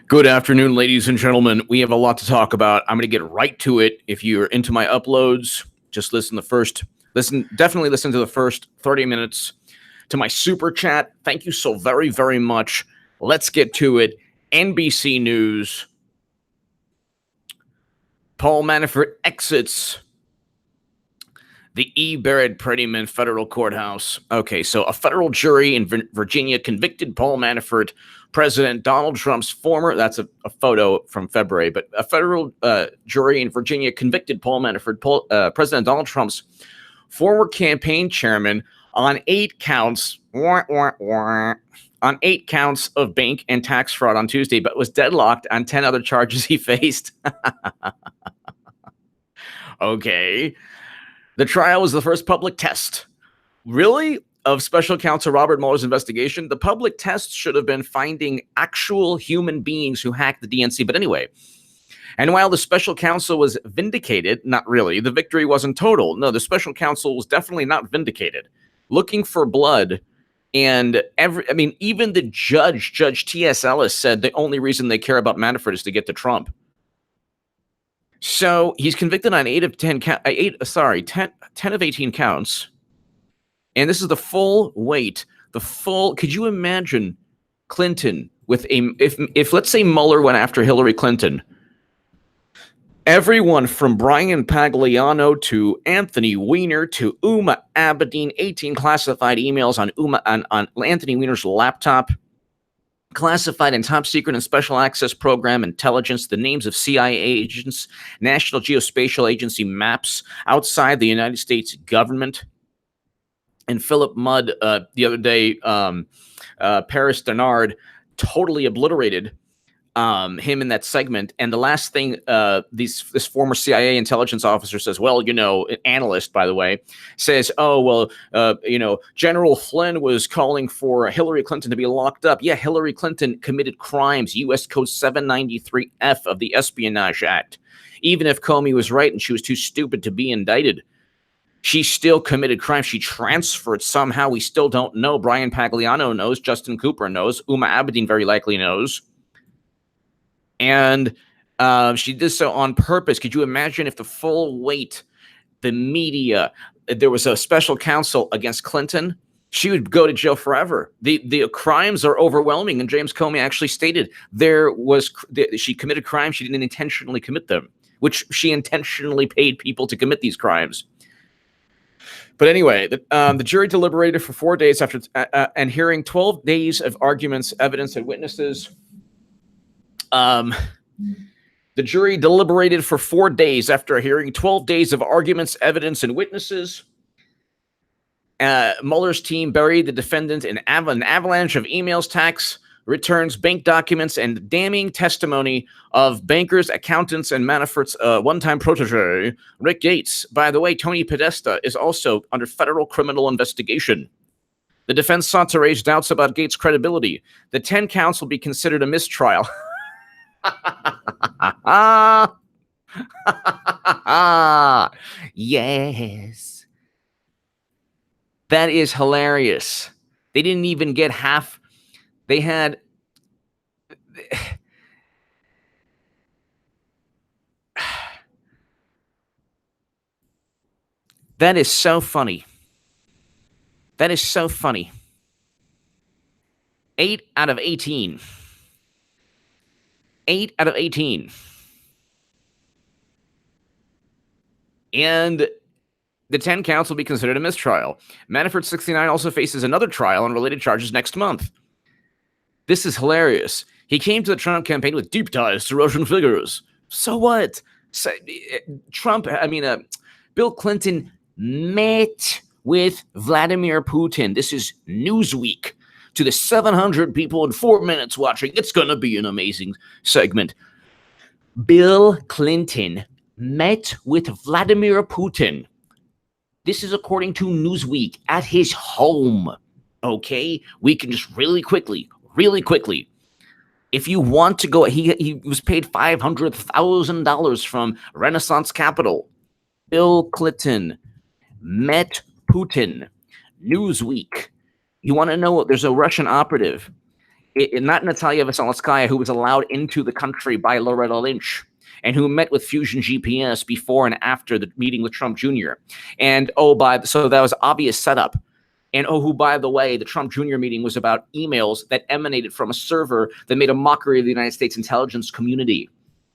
Good afternoon, ladies and gentlemen. We have a lot to talk about. I'm going to get right to it. If you're into my uploads, just definitely listen to the first 30 minutes. To my super chat, thank you so very, very much. Let's get to it. NBC News. Paul Manafort exits the E. Barrett Prettyman federal courthouse. Okay, so a federal jury in Virginia convicted Paul Manafort, President Donald Trump's former, that's a photo from February, but a federal jury in Virginia convicted Paul Manafort, President Donald Trump's former campaign chairman, on 8 counts, on 8 counts of bank and tax fraud on Tuesday, but was deadlocked on 10 other charges he faced. Okay. The trial was the first public test, really, of special counsel Robert Mueller's investigation. The public test should have been finding actual human beings who hacked the DNC. But anyway, and while the special counsel was vindicated, not really, the victory wasn't total. No, the special counsel was definitely not vindicated. Looking for blood. And even the Judge T.S. Ellis, said the only reason they care about Manafort is to get to Trump. So he's convicted on 10 of 18 counts. And this is the full weight, could you imagine Clinton with if let's say Mueller went after Hillary Clinton, everyone from Brian Pagliano to Anthony Weiner to Uma Abedin, 18 classified emails on Anthony Weiner's laptop, classified and top secret and special access program intelligence, the names of CIA agents, National Geospatial Agency maps outside the United States government. And Philip Mudd, the other day, Paris Denard totally obliterated him in that segment. And the last thing this former CIA intelligence officer says, well, an analyst, by the way, says, General Flynn was calling for Hillary Clinton to be locked up. Yeah, Hillary Clinton committed crimes, U.S. Code 793F of the Espionage Act. Even if Comey was right and she was too stupid to be indicted, she still committed crimes. She transferred somehow. We still don't know. Brian Pagliano knows. Justin Cooper knows. Uma Abedin very likely knows. And she did so on purpose. Could you imagine if the full weight, the media, there was a special counsel against Clinton, she would go to jail forever. The crimes are overwhelming. And James Comey actually stated she committed crimes. She didn't intentionally commit them, which she intentionally paid people to commit these crimes. But anyway, the jury deliberated for 4 days after and hearing 12 days of arguments, evidence, and witnesses. The jury deliberated for 4 days after hearing 12 days of arguments, evidence, and witnesses. Mueller's team buried the defendant in an avalanche of emails, tax returns, bank documents, and damning testimony of bankers, accountants, and Manafort's one-time protege, Rick Gates. By the way, Tony Podesta is also under federal criminal investigation. The defense sought to raise doubts about Gates' credibility. The 10 counts will be considered a mistrial. Yes. That is hilarious. They didn't even get half. They had. That is so funny. That is so funny. 8 out of 18. 8 out of 18. And the 10 counts will be considered a mistrial. Manafort 69 also faces another trial on related charges next month. This is hilarious. He came to the Trump campaign with deep ties to Russian figures. So what? Bill Clinton met with Vladimir Putin. This is Newsweek. To the 700 people in 4 minutes watching. It's going to be an amazing segment. Bill Clinton met with Vladimir Putin. This is according to Newsweek at his home. Okay? We can just really quickly. If you want to go, he was paid $500,000 from Renaissance Capital. Bill Clinton met Putin. Newsweek. You want to know? There's a Russian operative not Natalia Veselnitskaya, who was allowed into the country by Loretta Lynch, and who met with Fusion GPS before and after the meeting with Trump Jr. And so that was obvious setup. And who, by the way, the Trump Jr. meeting was about emails that emanated from a server that made a mockery of the United States intelligence community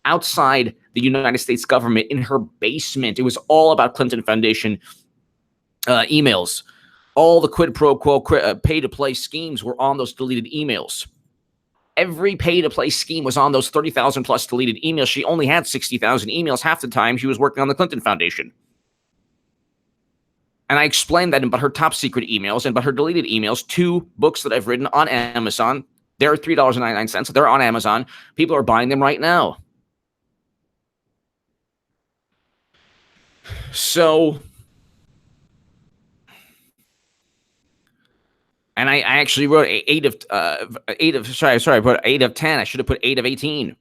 outside the United States government in her basement. It was all about Clinton Foundation emails. All the quid pro quo pay-to-play schemes were on those deleted emails. Every pay-to-play scheme was on those 30,000 plus deleted emails. She only had 60,000 emails half the time she was working on the Clinton Foundation. And I explained that about her top secret emails and about her deleted emails, 2 books that I've written on Amazon. They're $3.99. They're on Amazon. People are buying them right now. So, and I actually wrote 8 of 10. I should have put 8 of 18.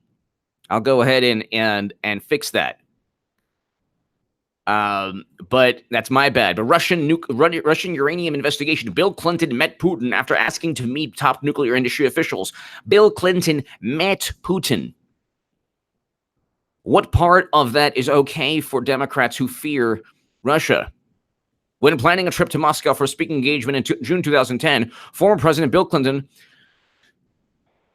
I'll go ahead and fix that. But that's my bad. But Russian uranium investigation. Bill Clinton met Putin after asking to meet top nuclear industry officials. Bill Clinton met Putin. What part of that is okay for Democrats who fear Russia? When planning a trip to Moscow for a speaking engagement in June 2010, former President Bill Clinton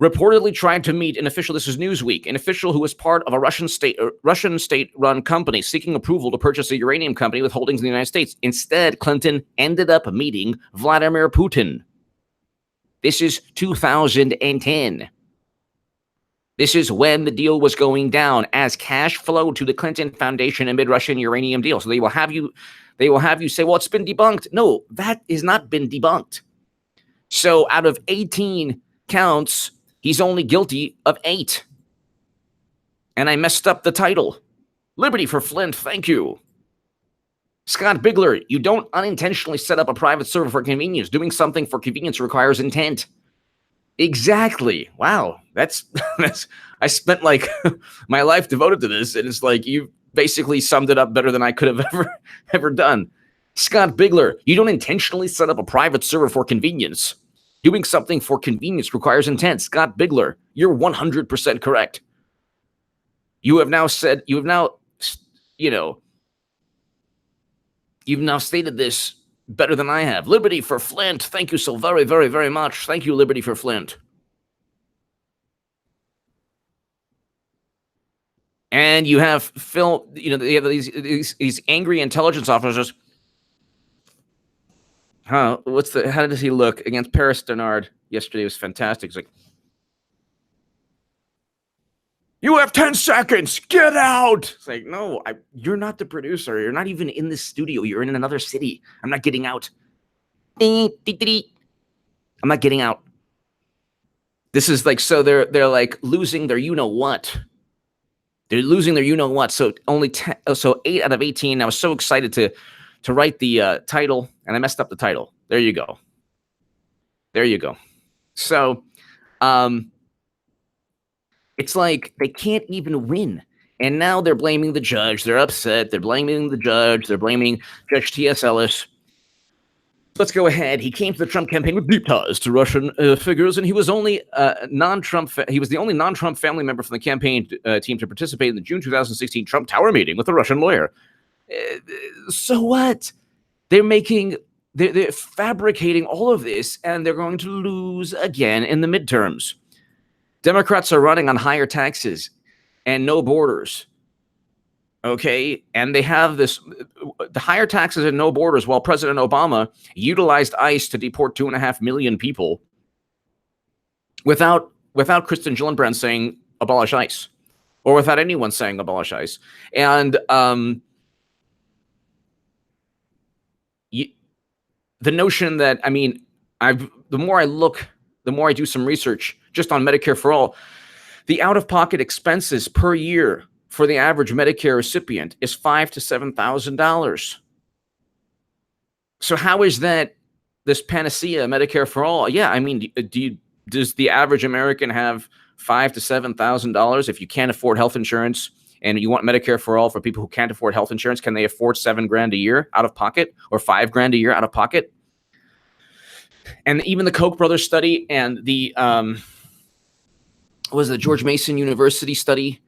reportedly tried to meet an official. This is Newsweek, an official who was part of a Russian state-run company seeking approval to purchase a uranium company with holdings in the United States. Instead, Clinton ended up meeting Vladimir Putin. This is 2010. This is when the deal was going down as cash flowed to the Clinton Foundation amid Russian uranium deal. So they will have you say, well, it's been debunked. No, that has not been debunked. So out of 18 counts, he's only guilty of 8. And I messed up the title. Liberty for Flint, thank you. Scott Bigler, you don't unintentionally set up a private server for convenience. Doing something for convenience requires intent. Exactly. Wow. That's I spent like my life devoted to this, and it's like you basically summed it up better than I could have ever done. Scott Bigler, you don't intentionally set up a private server for convenience. Doing something for convenience requires intent. Scott Bigler, you're 100% correct. You've now stated this better than I have. Liberty for Flint. Thank you so very, very, very much. Thank you, Liberty for Flint. And you have Phil, they have these angry intelligence officers. How does he look against Paris Denard yesterday? It was fantastic. It's like, you have 10 seconds. Get out. It's like, no, you're not the producer. You're not even in this studio. You're in another city. I'm not getting out. I'm not getting out. This is like, so they're like losing their you-know-what. They're losing their you-know-what. So only 8 out of 18. I was so excited to write the title, and I messed up the title. There you go. So, it's like they can't even win. And now they're blaming the judge. They're upset. They're blaming the judge. They're blaming Judge T.S. Ellis. Let's go ahead. He came to the Trump campaign with deep ties to Russian figures, and he was only non-Trump. He was the only non-Trump family member from the campaign team to participate in the June 2016 Trump Tower meeting with a Russian lawyer. So what? They're fabricating all of this, and they're going to lose again in the midterms. Democrats are running on higher taxes and no borders. Okay, and they have the higher taxes and no borders, while President Obama utilized ICE to deport 2.5 million people without Kristen Gillibrand saying abolish ICE, or without anyone saying abolish ICE. And the notion that, the more I look, the more I do some research just on Medicare for All, the out-of-pocket expenses per year for the average Medicare recipient is $5,000 to $7,000. So how is that this panacea, Medicare for All? Yeah, does the average American have $5,000 to $7,000 if you can't afford health insurance and you want Medicare for All for people who can't afford health insurance? Can they afford $7,000 a year out of pocket or $5,000 a year out of pocket? And even the Koch brothers study and the was the George Mason University study,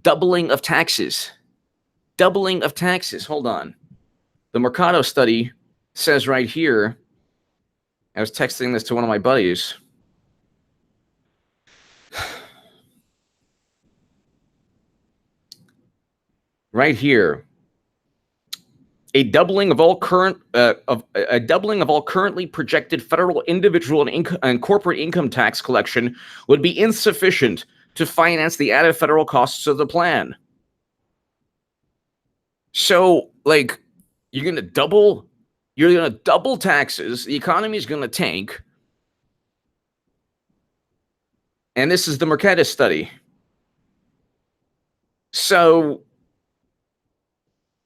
doubling of taxes. Doubling of taxes. Hold on. The Mercado study says right here, I was texting this to one of my buddies. Right here, a doubling of all currently projected federal, individual, and corporate income tax collection would be insufficient to finance the added federal costs of the plan. So, like, you're gonna double taxes. The economy is gonna tank, and this is the Mercatus study. So.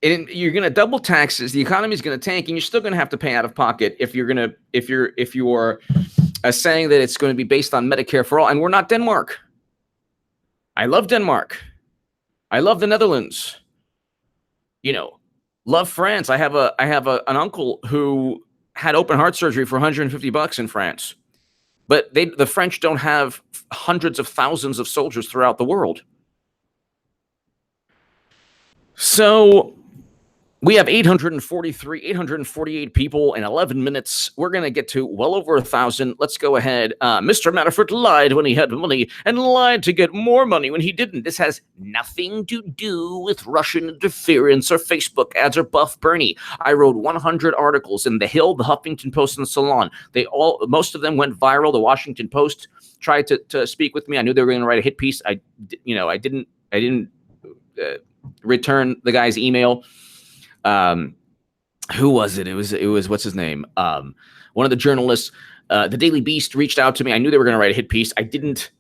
And you're going to double taxes. The economy is going to tank, and you're still going to have to pay out of pocket if you're saying that it's going to be based on Medicare for all. And we're not Denmark. I love Denmark. I love the Netherlands. Love France. I have an uncle who had open heart surgery for $150 in France, but the French don't have hundreds of thousands of soldiers throughout the world. So. We have 848 people in 11 minutes. We're going to get to well over 1,000. Let's go ahead. Mr. Manafort lied when he had money and lied to get more money when he didn't. This has nothing to do with Russian interference or Facebook ads or Buff Bernie. I wrote 100 articles in The Hill, The Huffington Post, and Salon. Most of them went viral. The Washington Post tried to speak with me. I knew they were going to write a hit piece. I didn't return the guy's email. Who was it? It was what's his name? One of the journalists, the Daily Beast reached out to me. I knew they were going to write a hit piece. I didn't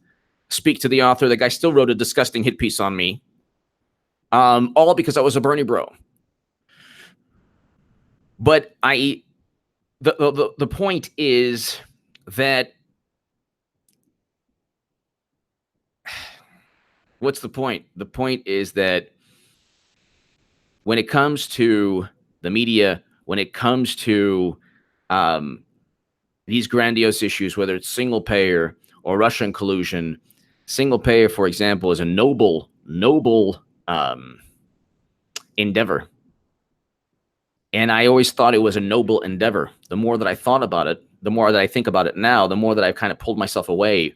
speak to the author. The guy still wrote a disgusting hit piece on me. All because I was a Bernie bro. But the point is that what's the point? The point is that when it comes to the media, when it comes to these grandiose issues, whether it's single payer or Russian collusion, single payer, for example, is a noble endeavor. And I always thought it was a noble endeavor. The more that I thought about it, the more that I think about it now, the more that I've kind of pulled myself away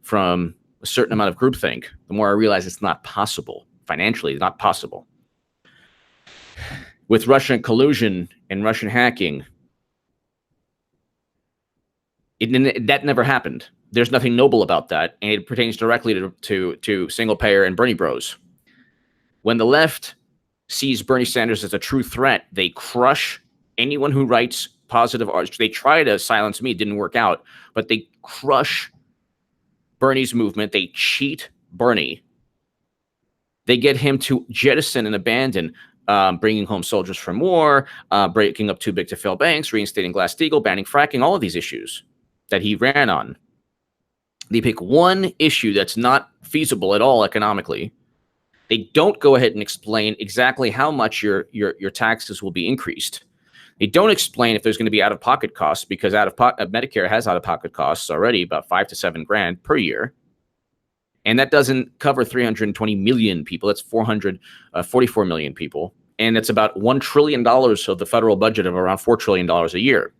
from a certain amount of groupthink, the more I realize it's not possible. Financially, it's not possible. With Russian collusion and Russian hacking, that never happened. There's nothing noble about that, and it pertains directly to single payer and Bernie bros. When the left sees Bernie Sanders as a true threat, they crush anyone who writes positive art. They try to silence me, it didn't work out, but they crush Bernie's movement. They cheat Bernie. They get him to jettison and abandon bringing home soldiers from war, breaking up too big to fail banks, reinstating Glass-Steagall, banning fracking, all of these issues that he ran on. They pick one issue that's not feasible at all economically. They don't go ahead and explain exactly how much your taxes will be increased. They don't explain if there's going to be out-of-pocket costs, because Medicare has out-of-pocket costs already, about $5 to $7 grand per year. And that doesn't cover 320 million people. That's 444 million people. And it's about $1 trillion of the federal budget of around $4 trillion a year.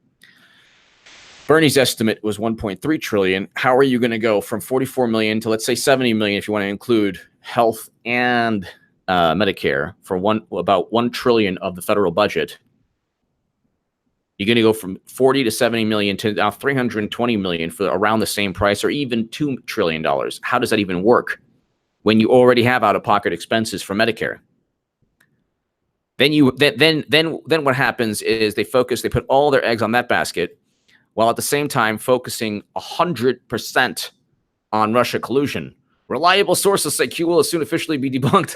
Bernie's estimate was 1.3 trillion. How are you going to go from 44 million to, let's say, 70 million if you want to include health and Medicare for about 1 trillion of the federal budget? You're going to go from 40 to 70 million to now 320 million for around the same price, or even $2 trillion. How does that even work when you already have out-of-pocket expenses for Medicare? Then what happens is they put all their eggs on that basket, while at the same time focusing 100% on Russia collusion. Reliable sources say Q will soon officially be debunked.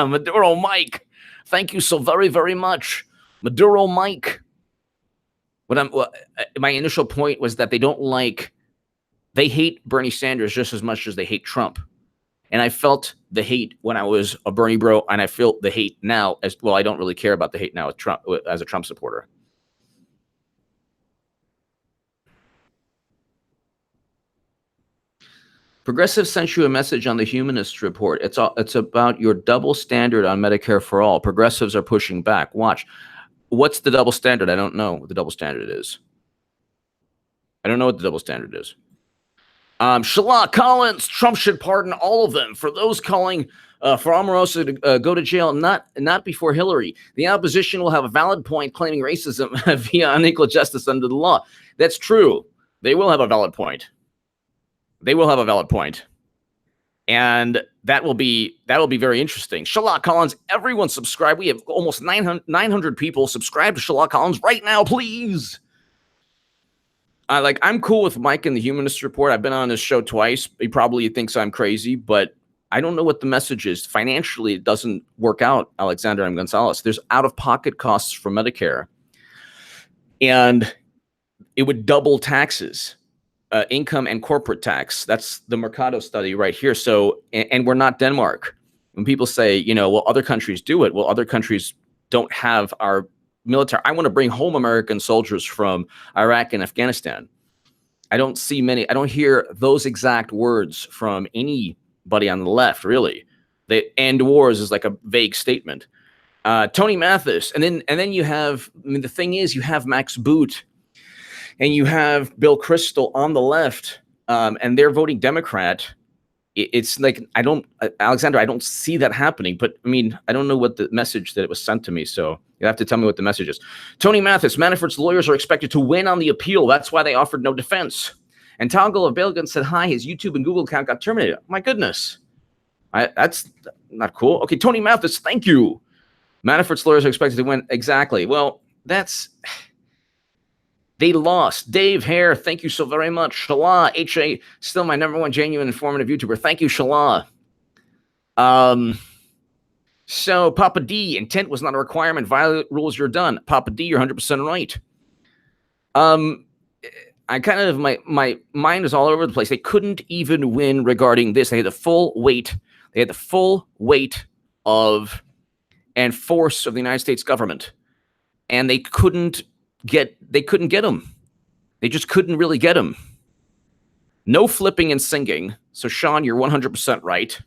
Maduro Mike, thank you so very, very much. Maduro Mike. My initial point was that they hate Bernie Sanders just as much as they hate Trump. And I felt the hate when I was a Bernie bro, and I feel the hate now as well. I don't really care about the hate now as a Trump supporter. Progressive sent you a message on the Humanist Report. It's about your double standard on Medicare for all. Progressives are pushing back. Watch. What's the double standard? I don't know what the double standard is. I don't know what the double standard is. Shala Collins, Trump should pardon all of them. For those calling for Omarosa to go to jail, not before Hillary. The opposition will have a valid point claiming racism via unequal justice under the law. That's true. They will have a valid point. They will have a valid point. And that will be very interesting. Shala Collins, everyone subscribe. We have almost 900 people subscribe to Shala Collins right now, please. I'm cool with Mike and the Humanist Report. I've been on his show twice. He probably thinks I'm crazy, but I don't know what the message is. Financially, it doesn't work out, Alexander M. Gonzalez. There's out-of-pocket costs for Medicare, and it would double taxes, income and corporate tax. That's the Mercado study right here. So, and we're not Denmark. When people say, well, other countries do it. Well, other countries don't have our military. I want to bring home American soldiers from Iraq and Afghanistan. I don't hear those exact words from anybody on the left, really. They end wars is like a vague statement. Tony Mathis, and then you have, the thing is, you have Max Boot and you have Bill Kristol on the left, and they're voting Democrat. It's like, Alexander, I don't see that happening, but I don't know what the message that it was sent to me. So you have to tell me what the message is. Tony Mathis, Manafort's lawyers are expected to win on the appeal. That's why they offered no defense. And Toggle of Belgium said, hi, his YouTube and Google account got terminated. My goodness. That's not cool. Okay, Tony Mathis, thank you. Manafort's lawyers are expected to win. Exactly. Well, they lost. Dave Hare, thank you so very much. Shala, H.A., still my number one genuine informative YouTuber. Thank you, Shala. So, Papa D, intent was not a requirement. Violate rules, you're done. Papa D, you're 100% right. I kind of, my mind is all over the place. They couldn't even win regarding this. They had the full weight. They had the full weight of and force of the United States government. And they couldn't get him. They just couldn't really get him. No flipping and singing. So Sean, you're 100% right.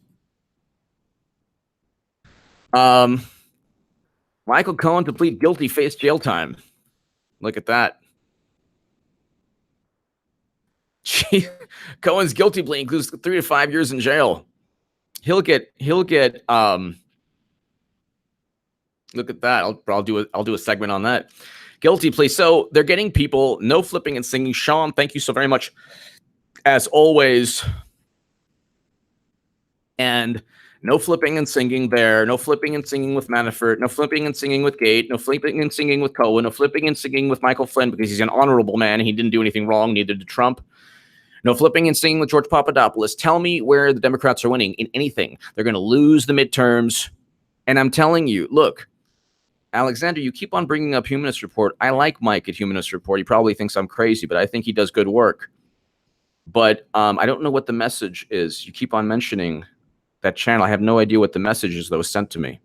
Michael Cohen to plead guilty, face jail time. Look at that. Gee, Cohen's guilty plea includes 3 to 5 years in jail. He'll get look at that. I'll do a segment on that. Guilty plea. So they're getting people, no flipping and singing. Sean, thank you so very much, as always. And no flipping and singing there. No flipping and singing with Manafort. No flipping and singing with Gate. No flipping and singing with Cohen. No flipping and singing with Michael Flynn because he's an honorable man and he didn't do anything wrong. Neither did Trump. No flipping and singing with George Papadopoulos. Tell me where the Democrats are winning in anything. They're going to lose the midterms. And I'm telling you, look, Alexander, you keep on bringing up Humanist Report. I like Mike at Humanist Report. He probably thinks I'm crazy, but I think he does good work. But I don't know what the message is. You keep on mentioning that channel. I have no idea what the message is that was sent to me.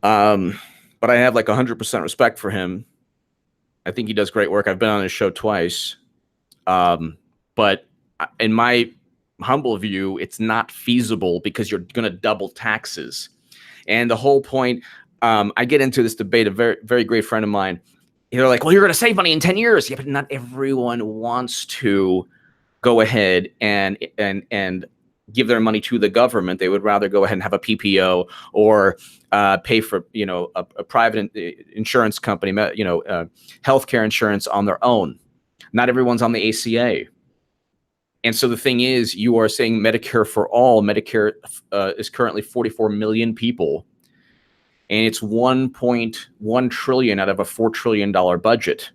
But I have like 100% respect for him. I think he does great work. I've been on his show twice. But in my humble view, it's not feasible because you're going to double taxes. And the whole point, I get into this debate, a very, very great friend of mine. They're like, well, you're going to save money in 10 years. Yeah, but not everyone wants to go ahead and give their money to the government. They would rather go ahead and have a PPO or pay for, a private insurance company, healthcare insurance on their own. Not everyone's on the ACA. And so the thing is, you are saying Medicare for all. Medicare is currently 44 million people. And it's 1.1 trillion out of a $4 trillion budget.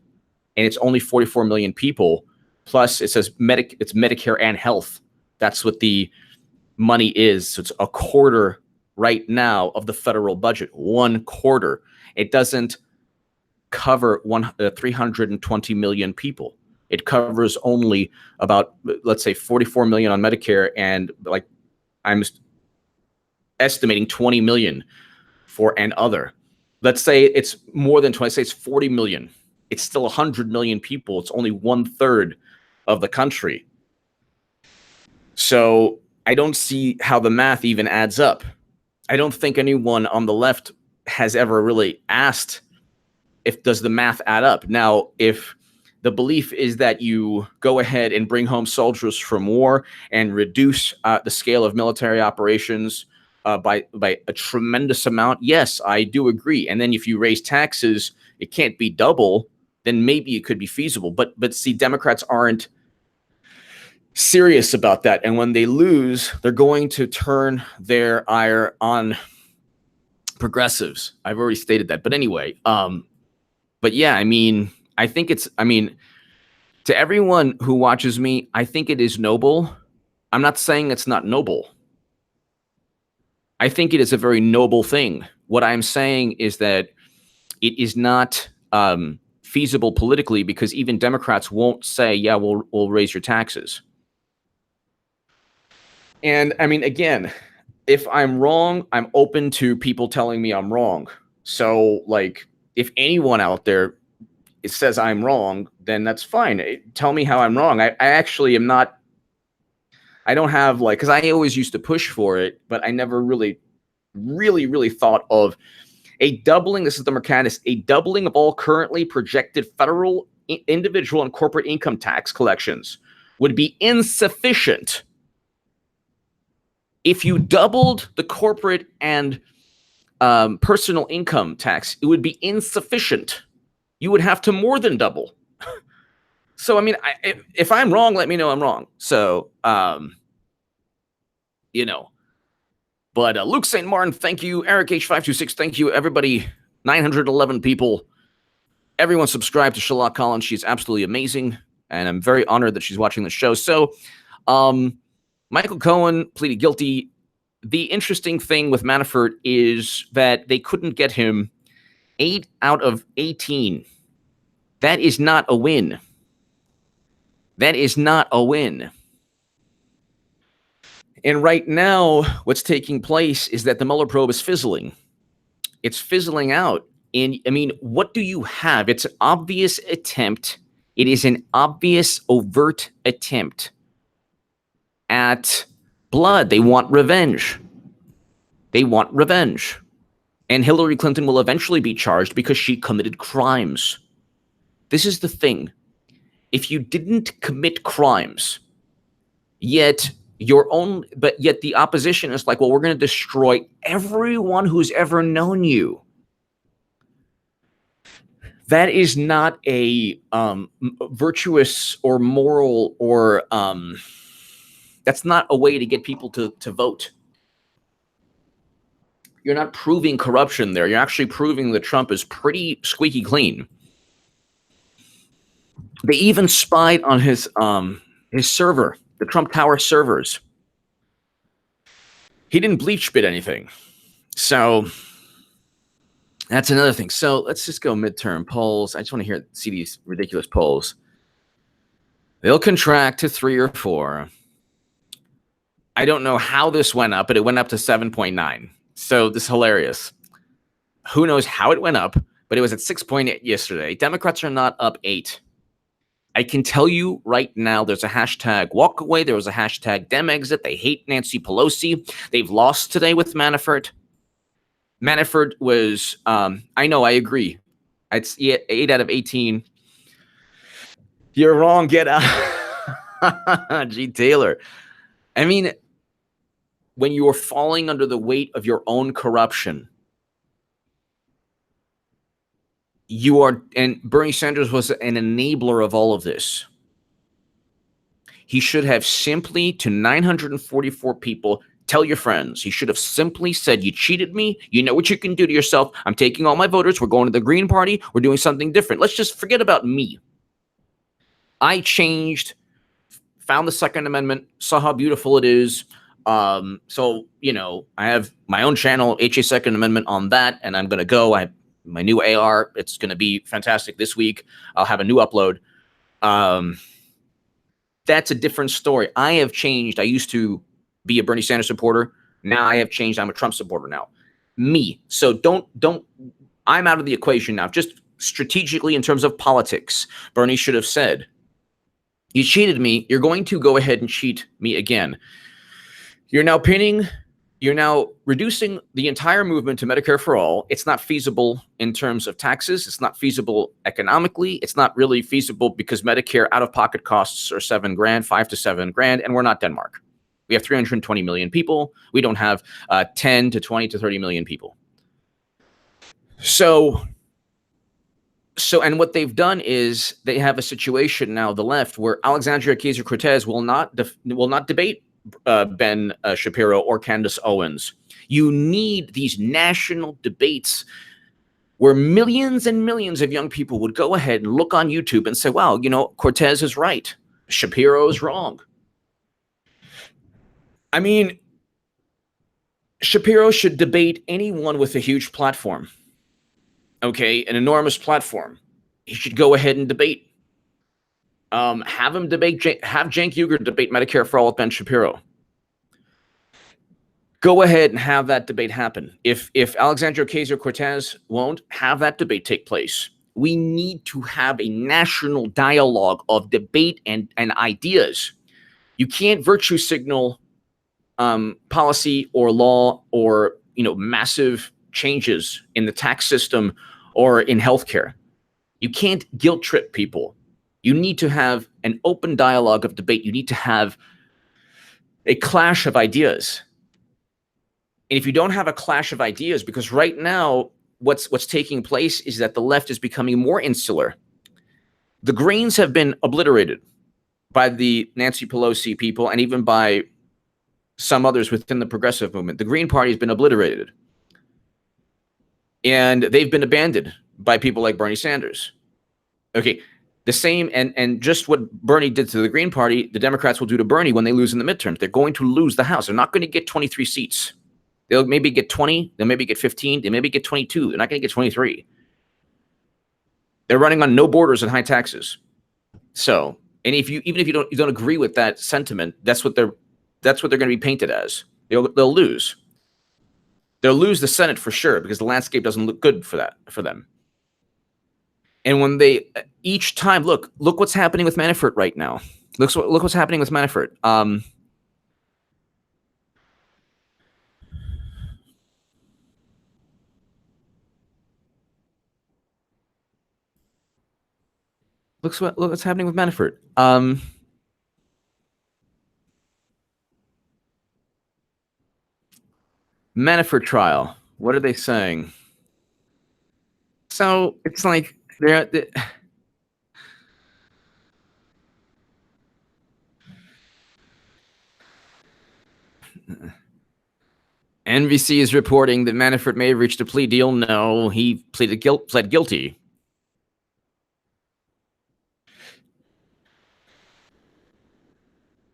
And it's only 44 million people. Plus, it says it's Medicare and health. That's what the money is. So it's a quarter right now of the federal budget. 1/4. It doesn't cover 320 million people. It covers only about, let's say, 44 million on Medicare, and like I'm estimating 20 million for an other. Let's say it's more than 20. Say it's 40 million. It's still 100 million people. It's only 1/3 of the country. So I don't see how the math even adds up. I don't think anyone on the left has ever really asked does the math add up. Now, if the belief is that you go ahead and bring home soldiers from war and reduce the scale of military operations by a tremendous amount, yes, I do agree. And then if you raise taxes, it can't be double, then maybe it could be feasible. But see, Democrats aren't serious about that. And when they lose, they're going to turn their ire on progressives. I've already stated that. But anyway, but yeah, I mean, to everyone who watches me, I think it is noble. I'm not saying it's not noble. I think it is a very noble thing. What I'm saying is that it is not feasible politically, because even Democrats won't say, yeah, we'll raise your taxes. And I mean, again, if I'm wrong, I'm open to people telling me I'm wrong. So, like, if anyone out there says I'm wrong, then that's fine. Tell me how I'm wrong. I actually am not. I don't have, like, because I always used to push for it, but I never really thought of a doubling. This is the Mercatus. A doubling of all currently projected federal, individual, and corporate income tax collections would be insufficient. If you doubled the corporate and personal income tax, it would be insufficient. You would have to more than double. So, I mean, if I'm wrong, let me know I'm wrong. So, But Luke St. Martin, thank you. Eric H526, thank you. Everybody, 911 people. Everyone subscribe to Sherlock Collins. She's absolutely amazing. And I'm very honored that she's watching the show. So, Michael Cohen pleaded guilty. The interesting thing with Manafort is that they couldn't get him 8 out of 18. That is not a win. That is not a win. And right now, what's taking place is that the Mueller probe is fizzling. It's fizzling out. And I mean, what do you have? It's an obvious attempt. It is an obvious, overt attempt at blood. They want revenge. They want revenge. And Hillary Clinton will eventually be charged because she committed crimes. This is the thing. If you didn't commit crimes, yet the opposition is like, well, we're going to destroy everyone who's ever known you. That is not a virtuous or moral or that's not a way to get people to vote. You're not proving corruption there. You're actually proving that Trump is pretty squeaky clean. They even spied on his server, the Trump Tower servers. He didn't bleach spit anything. So that's another thing. So let's just go midterm polls. I just want to see these ridiculous polls. They'll contract to 3 or 4. I don't know how this went up, but it went up to 7.9. So this is hilarious. Who knows how it went up, but it was at 6.8 yesterday. Democrats are not up 8. I can tell you right now, there's a hashtag walk away. There was a hashtag Dem exit. They hate Nancy Pelosi. They've lost today with Manafort. Manafort was, I know, I agree. It's 8 out of 18. You're wrong. Get out. G. Taylor. I mean, when you are falling under the weight of your own corruption, you are, and Bernie Sanders was an enabler of all of this. He should have simply, to 944 people, tell your friends. He should have simply said, you cheated me. You know what you can do to yourself. I'm taking all my voters. We're going to the Green Party. We're doing something different. Let's just forget about me. I changed, found the Second Amendment, saw how beautiful it is. So, I have my own channel, HA Second Amendment, on that, and I'm going to go. I have my new AR. It's going to be fantastic this week. I'll have a new upload. That's a different story. I have changed. I used to be a Bernie Sanders supporter. Now I have changed. I'm a Trump supporter now. Me. So don't, I'm out of the equation now. Just strategically in terms of politics, Bernie should have said, You cheated me. You're going to go ahead and cheat me again. You're now reducing the entire movement to Medicare for all. It's not feasible in terms of taxes. It's not feasible economically. It's not really feasible because Medicare out-of-pocket costs are $7,000, $5 to $7,000, and we're not Denmark. We have 320 million people. We don't have 10 to 20 to 30 million people. So, and what they've done is they have a situation now, the left, where Alexandria Ocasio-Cortez will not debate Ben Shapiro or Candace Owens. You need these national debates where millions and millions of young people would go ahead and look on YouTube and say, wow, Cortez is right. Shapiro is wrong. I mean, Shapiro should debate anyone with a huge platform. Okay, an enormous platform. He should go ahead and debate. Have Cenk Uygur debate Medicare for all with Ben Shapiro. Go ahead and have that debate happen. If Alexandria Ocasio-Cortez won't, have that debate take place. We need to have a national dialogue of debate and ideas. You can't virtue signal policy or law or massive changes in the tax system or in healthcare. You can't guilt trip people. You need to have an open dialogue of debate. You need to have a clash of ideas. And if you don't have a clash of ideas, because right now what's taking place is that the left is becoming more insular. The Greens have been obliterated by the Nancy Pelosi people and even by some others within the progressive movement. The Green Party has been obliterated. And they've been abandoned by people like Bernie Sanders. Okay, the same, and just what Bernie did to the Green Party, the Democrats will do to Bernie when they lose in the midterms. They're going to lose the House. They're not going to get 23 seats. They'll maybe get 20. They'll maybe get 15. They maybe get 22. They're not going to get 23. They're running on no borders and high taxes. So, and even if you don't agree with that sentiment, that's what they're going to be painted as. They'll lose. They'll lose the Senate for sure because the landscape doesn't look good for them. And when they each time look what's happening with Manafort right now. Look what's happening with Manafort. Look what's happening with Manafort. Manafort trial. What are they saying? So it's like they're NBC is reporting that Manafort may have reached a plea deal. No, he pled guilty.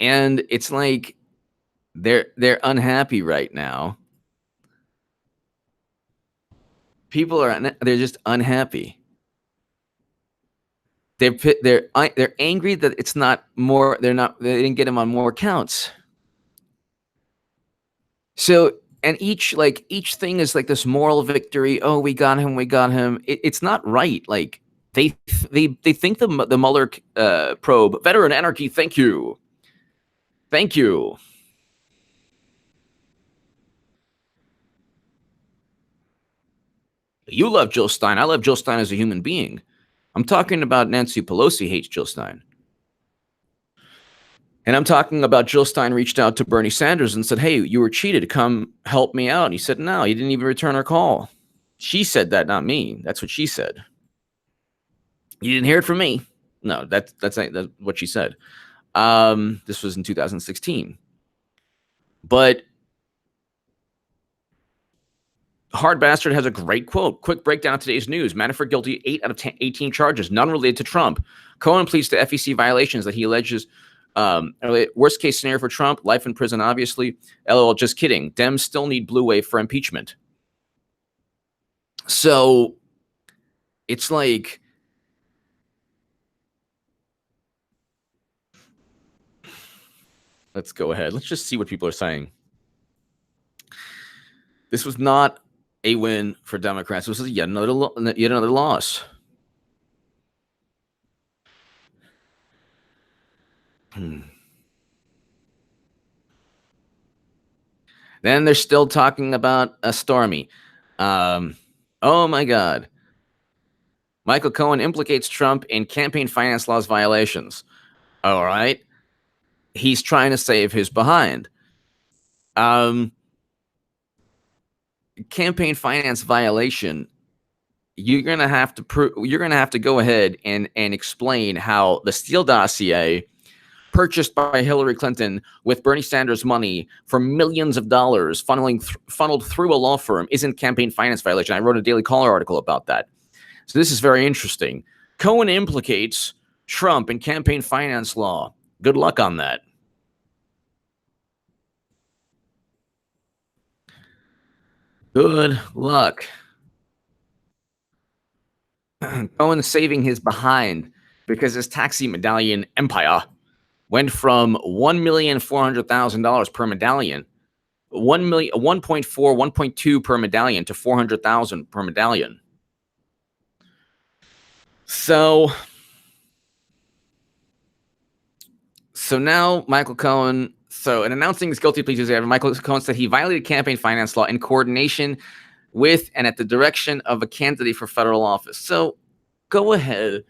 And it's like they're unhappy right now. People they're just unhappy. They're angry that it's not more. They didn't get him on more counts. So, and each thing is like this moral victory. Oh, we got him. It's not right. Like they think the Mueller probe, veteran anarchy. Thank you. You love Jill Stein. I love Jill Stein as a human being. I'm talking about Nancy Pelosi hates Jill Stein. And I'm talking about Jill Stein reached out to Bernie Sanders and said, hey, you were cheated. Come help me out. And he said, no, he didn't even return her call. She said that, not me. That's what she said. You didn't hear it from me. No, that's what she said. This was in 2016. But Hard Bastard has a great quote. Quick breakdown of today's news. Manafort guilty 8 out of 18 charges, none related to Trump. Cohen pleads to FEC violations that he alleges. Worst case scenario for Trump, life in prison, obviously. LOL, just kidding. Dems still need blue wave for impeachment. So it's like, let's go ahead. Let's just see what people are saying. This was not a win for Democrats. This was yet another loss. Then they're still talking about a Stormy. Oh my God. Michael Cohen implicates Trump in campaign finance laws violations. All right. He's trying to save his behind. Campaign finance violation. You're gonna have to go ahead and explain how the Steele dossier, purchased by Hillary Clinton with Bernie Sanders' money for millions of dollars, funneled through a law firm, isn't campaign finance violation. I wrote a Daily Caller article about that. So this is very interesting. Cohen implicates Trump in campaign finance law. Good luck on that. Good luck. Cohen saving his behind because his taxi medallion empire went from $1,400,000 per medallion, 1.4, 1.2 per medallion to 400,000 per medallion. So now Michael Cohen. So in announcing his guilty plea Tuesday, Michael Cohen said he violated campaign finance law in coordination with and at the direction of a candidate for federal office. So go ahead,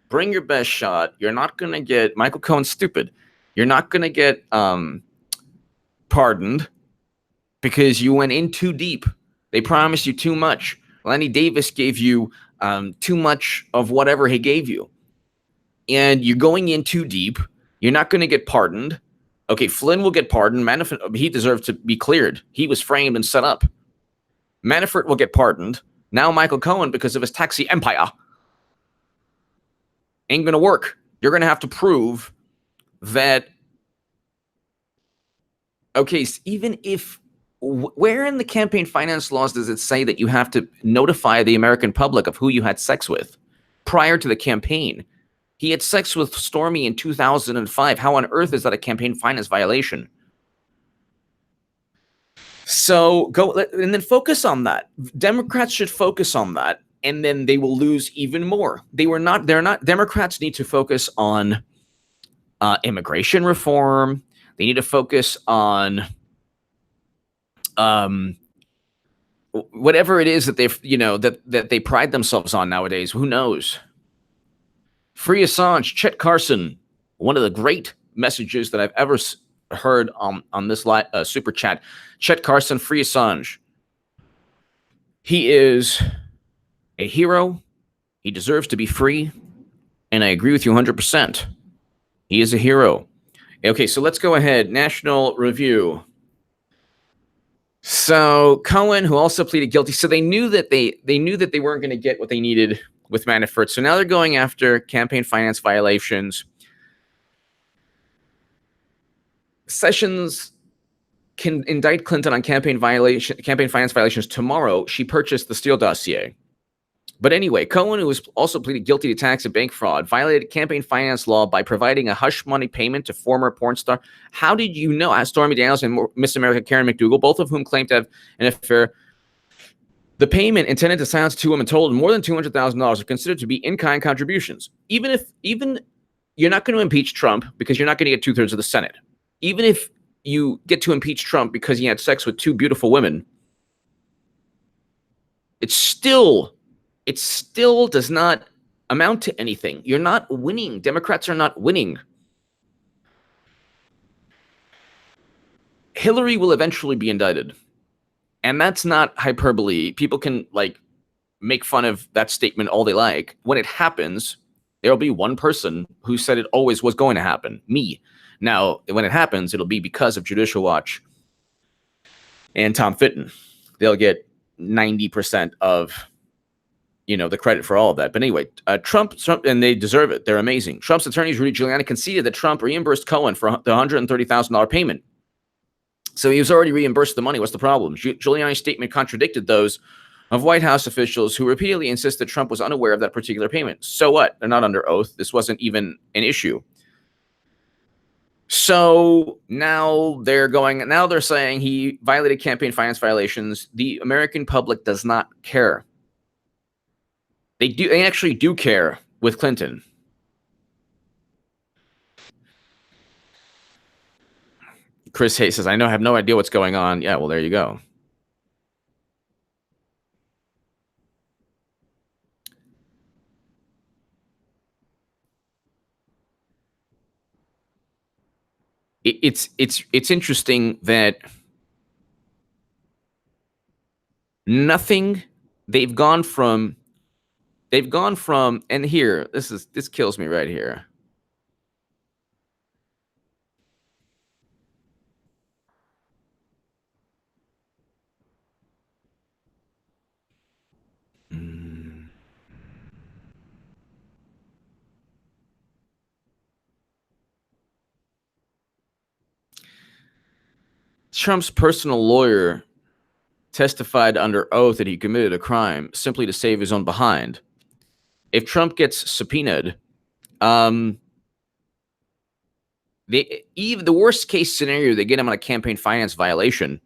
bring your best shot. You're not going to get Michael Cohen stupid. You're not going to get pardoned because you went in too deep. They promised you too much. Lenny Davis gave you too much of whatever he gave you. And you're going in too deep. You're not going to get pardoned. Okay, Flynn will get pardoned. Manafort, he deserves to be cleared. He was framed and set up. Manafort will get pardoned. Now Michael Cohen, because of his taxi empire, ain't going to work. You're going to have to prove that, okay, so even if, where in the campaign finance laws does it say that you have to notify the American public of who you had sex with prior to the campaign? He had sex with Stormy in 2005. How on earth is that a campaign finance violation? So go and then focus on that. Democrats should focus on that, and then they will lose even more. They're not. Democrats need to focus on immigration reform. They need to focus on whatever it is that they've, that they pride themselves on nowadays. Who knows? Free Assange, Chet Carson, one of the great messages that I've ever heard on this super chat. Chet Carson, free Assange. He is a hero. He deserves to be free. And I agree with you 100%. He is a hero. Okay, so let's go ahead. National Review. So Cohen, who also pleaded guilty, so they knew that they weren't going to get what they needed with Manafort. So now they're going after campaign finance violations. Sessions can indict Clinton on campaign finance violations tomorrow. She purchased the Steele dossier. But anyway, Cohen, who was also pleaded guilty to tax and bank fraud, violated campaign finance law by providing a hush money payment to former porn star. How did you know? Stormy Daniels and Miss America Karen McDougal, both of whom claimed to have an affair. The payment intended to silence two women totaled more than $200,000 are considered to be in-kind contributions. Even you're not going to impeach Trump because you're not going to get 2/3 of the Senate. Even if you get to impeach Trump because he had sex with two beautiful women, it still does not amount to anything. You're not winning. Democrats are not winning. Hillary will eventually be indicted. And that's not hyperbole. People can make fun of that statement all they like. When it happens, there'll be one person who said it always was going to happen, me. Now, when it happens, it'll be because of Judicial Watch and Tom Fitton. They'll get 90% of the credit for all of that. But anyway, Trump, and they deserve it. They're amazing. Trump's attorneys, Rudy Giuliani, conceded that Trump reimbursed Cohen for the $130,000 payment. So he was already reimbursed the money. What's the problem? Giuliani's statement contradicted those of White House officials who repeatedly insisted Trump was unaware of that particular payment. So what? They're not under oath. This wasn't even an issue. So now they're saying he violated campaign finance violations. The American public does not care. They actually do care with Clinton. Chris Hayes says, I have no idea what's going on. Yeah, well, there you go. It's interesting that nothing, they've gone from, and here, this kills me right here. Trump's personal lawyer testified under oath that he committed a crime simply to save his own behind. If Trump gets subpoenaed, the worst case scenario, they get him on a campaign finance violation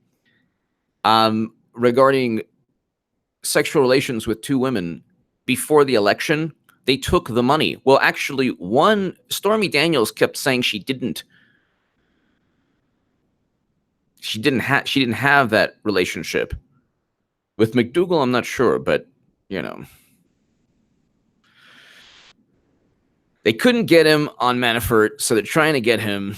regarding sexual relations with two women before the election. They took the money. Well, actually, Stormy Daniels kept saying she didn't have that relationship. With McDougal, I'm not sure, but they couldn't get him on Manafort, so they're trying to get him.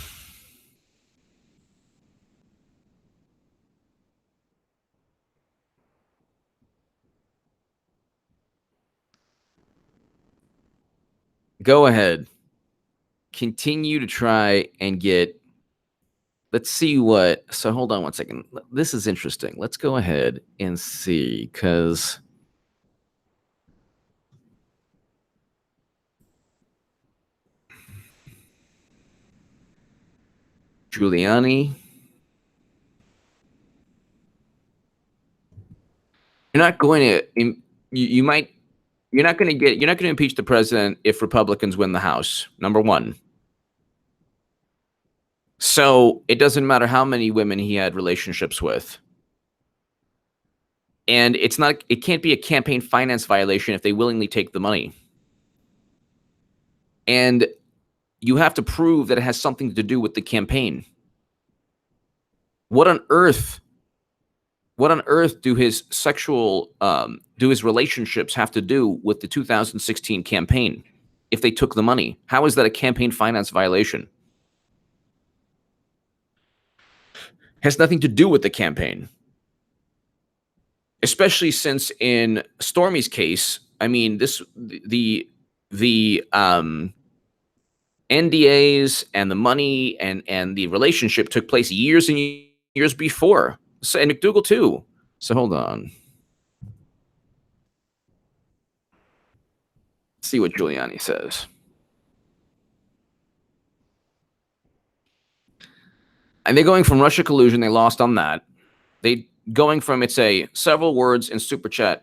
Go ahead. Continue to try and get. Let's see what. So hold on one second. This is interesting. Let's go ahead and see, because Giuliani. You're not going to. You're not going to impeach the president if Republicans win the House. Number one. So it doesn't matter how many women he had relationships with. And it can't be a campaign finance violation if they willingly take the money. And you have to prove that it has something to do with the campaign. What on earth do his relationships have to do with the 2016 campaign if they took the money? How is that a campaign finance violation? Has nothing to do with the campaign. Especially since in Stormy's case, I mean, the NDAs and the money and the relationship took place years and years before. So, and McDougal too. So hold on. Let's see what Giuliani says. And they're going from Russia collusion. They lost on that. They going from several words in super chat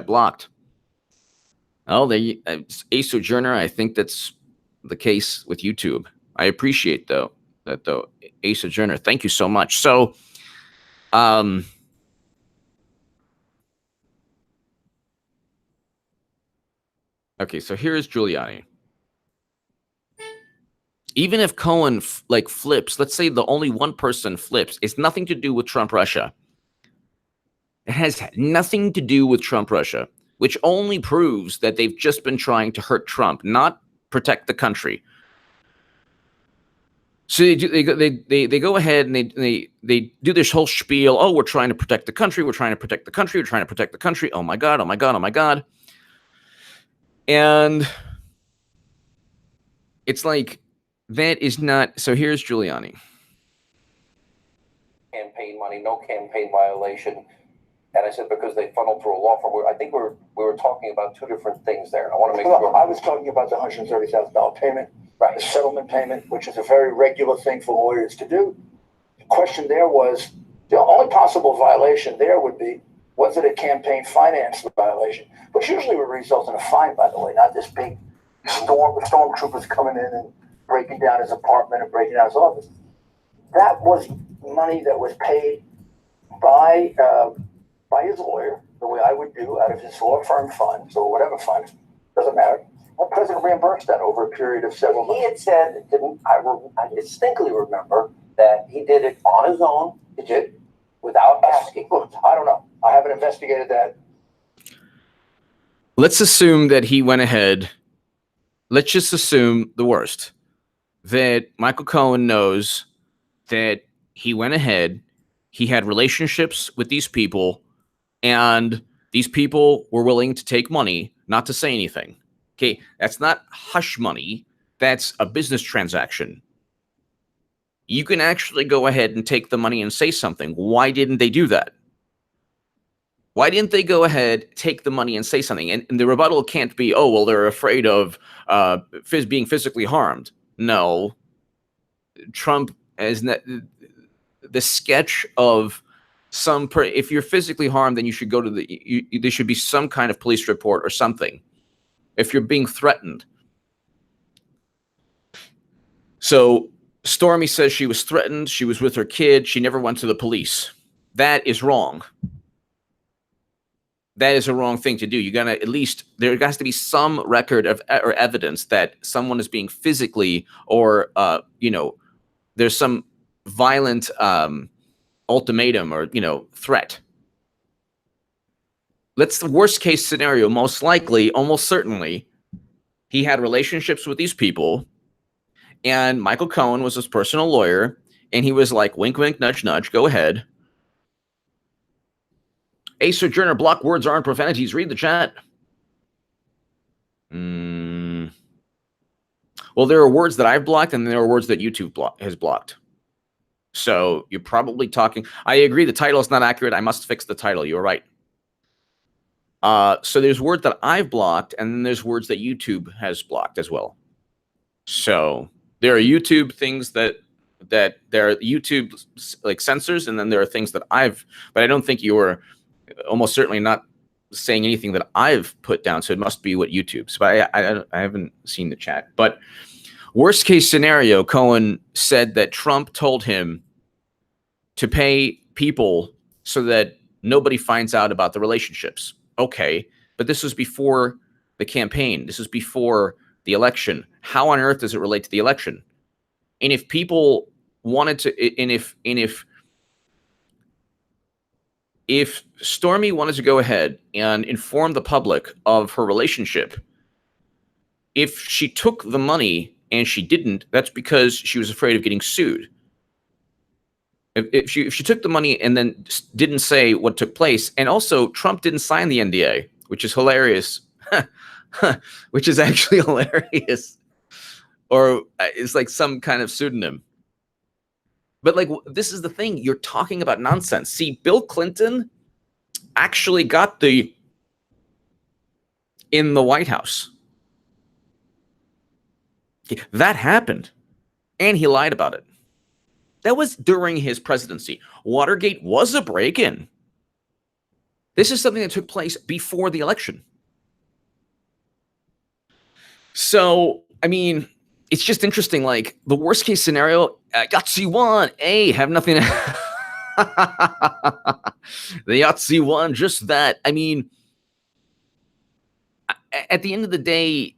blocked. Oh, a sojourner. I think that's the case with YouTube. I appreciate that though, a sojourner. Thank you so much. So, okay. So here's Giuliani. Even if Cohen flips, let's say the only one person flips, it's nothing to do with Trump Russia. It has nothing to do with Trump Russia, which only proves that they've just been trying to hurt Trump, not protect the country. So they go ahead and they do this whole spiel. Oh, we're trying to protect the country. We're trying to protect the country. We're trying to protect the country. Oh my God. Oh my God. Oh my God. And it's like, that is not. So here's Giuliani. Campaign money, no campaign violation. And I said, because they funneled through a law firm. I think we were talking about two different things there. I want to make sure. I was talking about the $130,000 payment, right? The settlement payment, which is a very regular thing for lawyers to do. The question there was, the only possible violation there would be, was it a campaign finance violation? Which usually would result in a fine, by the way, not this big stormtroopers coming in and breaking down his apartment and breaking down his office. That was money that was paid by his lawyer, the way I would do, out of his law firm funds or whatever fund, doesn't matter. The president reimbursed that over a period of several months. He had said, I distinctly remember that he did it on his own. He did without asking. Look, I don't know. I haven't investigated that. Let's assume that he went ahead. Let's just assume the worst, that Michael Cohen knows that he went ahead, he had relationships with these people, and these people were willing to take money not to say anything. Okay, that's not hush money. That's a business transaction. You can actually go ahead and take the money and say something. Why didn't they do that? Why didn't they go ahead, take the money and say something? And the rebuttal can't be, oh, well, they're afraid of being physically harmed. No. Trump has the sketch of if you're physically harmed, then you should go to there should be some kind of police report or something. If you're being threatened. So Stormy says she was threatened. She was with her kid. She never went to the police. That is wrong. That is a wrong thing to do. You gotta at least, there has to be some record of or evidence that someone is being physically or there's some violent ultimatum or threat. That's the worst case scenario. Most likely, almost certainly, he had relationships with these people, and Michael Cohen was his personal lawyer, and he was like, wink, wink, nudge, nudge, go ahead. A Sojourner, block words aren't profanities. Read the chat. Well, there are words that I've blocked, and there are words that YouTube has blocked. So you're probably talking. I agree. The title is not accurate. I must fix the title. You're right. So there's words that I've blocked, and then there's words that YouTube has blocked as well. So there are YouTube things that there are YouTube like censors, and then there are things that but I don't think you're almost certainly not saying anything that I've put down. So it must be what YouTube's. But I haven't seen the chat. But worst case scenario, Cohen said that Trump told him to pay people so that nobody finds out about the relationships. Okay, but this was before the campaign. This was before the election. How on earth does it relate to the election? And if people wanted to, and if Stormy wanted to go ahead and inform the public of her relationship, if she took the money and she didn't, that's because she was afraid of getting sued. If she took the money and then didn't say what took place, and also Trump didn't sign the NDA, which is hilarious, which is actually hilarious, or it's like some kind of pseudonym. But like, this is the thing, you're talking about nonsense. See, Bill Clinton actually got in the White House. That happened, and he lied about it. That was during his presidency. Watergate was a break-in. This is something that took place before the election. So, I mean, it's just interesting. Like, the worst case scenario, Yahtzee won. Hey, have nothing. The Yahtzee won, just that. I mean, at the end of the day,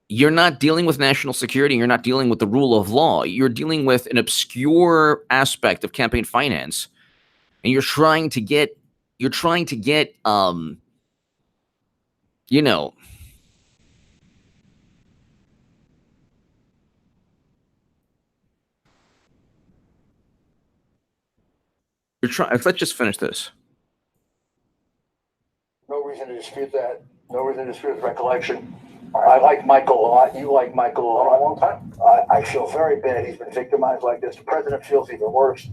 you're not dealing with national security. You're not dealing with the rule of law. You're dealing with an obscure aspect of campaign finance, and you're trying to get, you're trying to let's just finish this. No reason to dispute that. No reason to dispute the recollection. I like Michael a lot. You like Michael a lot. A long time. I feel very bad he's been victimized like this. The president feels even worse.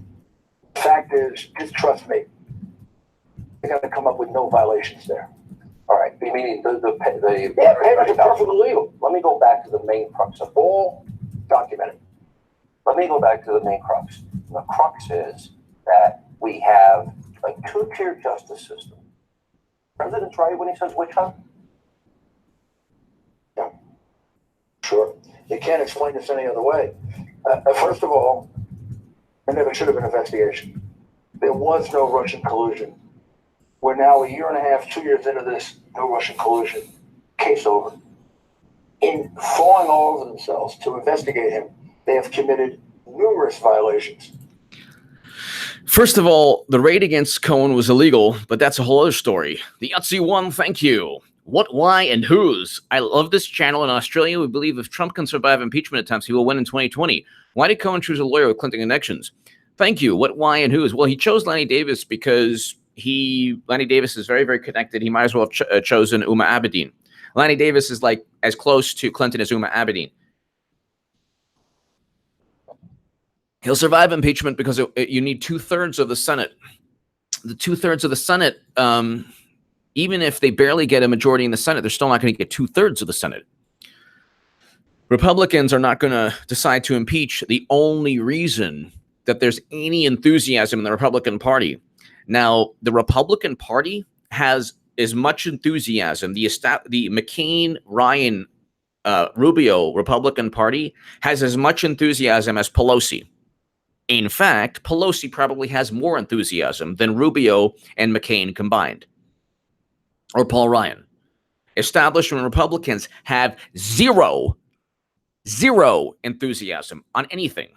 The fact is, just trust me, they got to come up with no violations there. All right. Meaning the payments are perfectly legal. Let me go back to the main crux of all documented. Let me go back to the main crux. The crux is that we have a two-tier justice system. The president's right when he says witch hunt. Yeah, sure. You can't explain this any other way. First of all, there never should have been an investigation. There was no Russian collusion. We're now a year and a half, 2 years into this no Russian collusion. Case over. In falling all over themselves to investigate him, they have committed numerous violations. First of all, the raid against Cohen was illegal, but that's a whole other story. The Yahtzee one, thank you. What, why, and whose? I love this channel. In Australia, we believe if Trump can survive impeachment attempts, he will win in 2020. Why did Cohen choose a lawyer with Clinton connections? Thank you. What, why, and whose? Well, he chose Lanny Davis because Lanny Davis is very, very connected. He might as well have chosen Huma Abedin. Lanny Davis is like as close to Clinton as Huma Abedin. He'll survive impeachment because you need 2/3 of the Senate. The 2/3 of the Senate, even if they barely get a majority in the Senate, they're still not going to get 2/3 of the Senate. Republicans are not going to decide to impeach the only reason that there's any enthusiasm in the Republican Party. Now, the Republican Party has as much enthusiasm. The McCain, Ryan, Rubio Republican Party has as much enthusiasm as Pelosi. In fact, Pelosi probably has more enthusiasm than Rubio and McCain combined, or Paul Ryan. Establishment Republicans have zero enthusiasm on anything.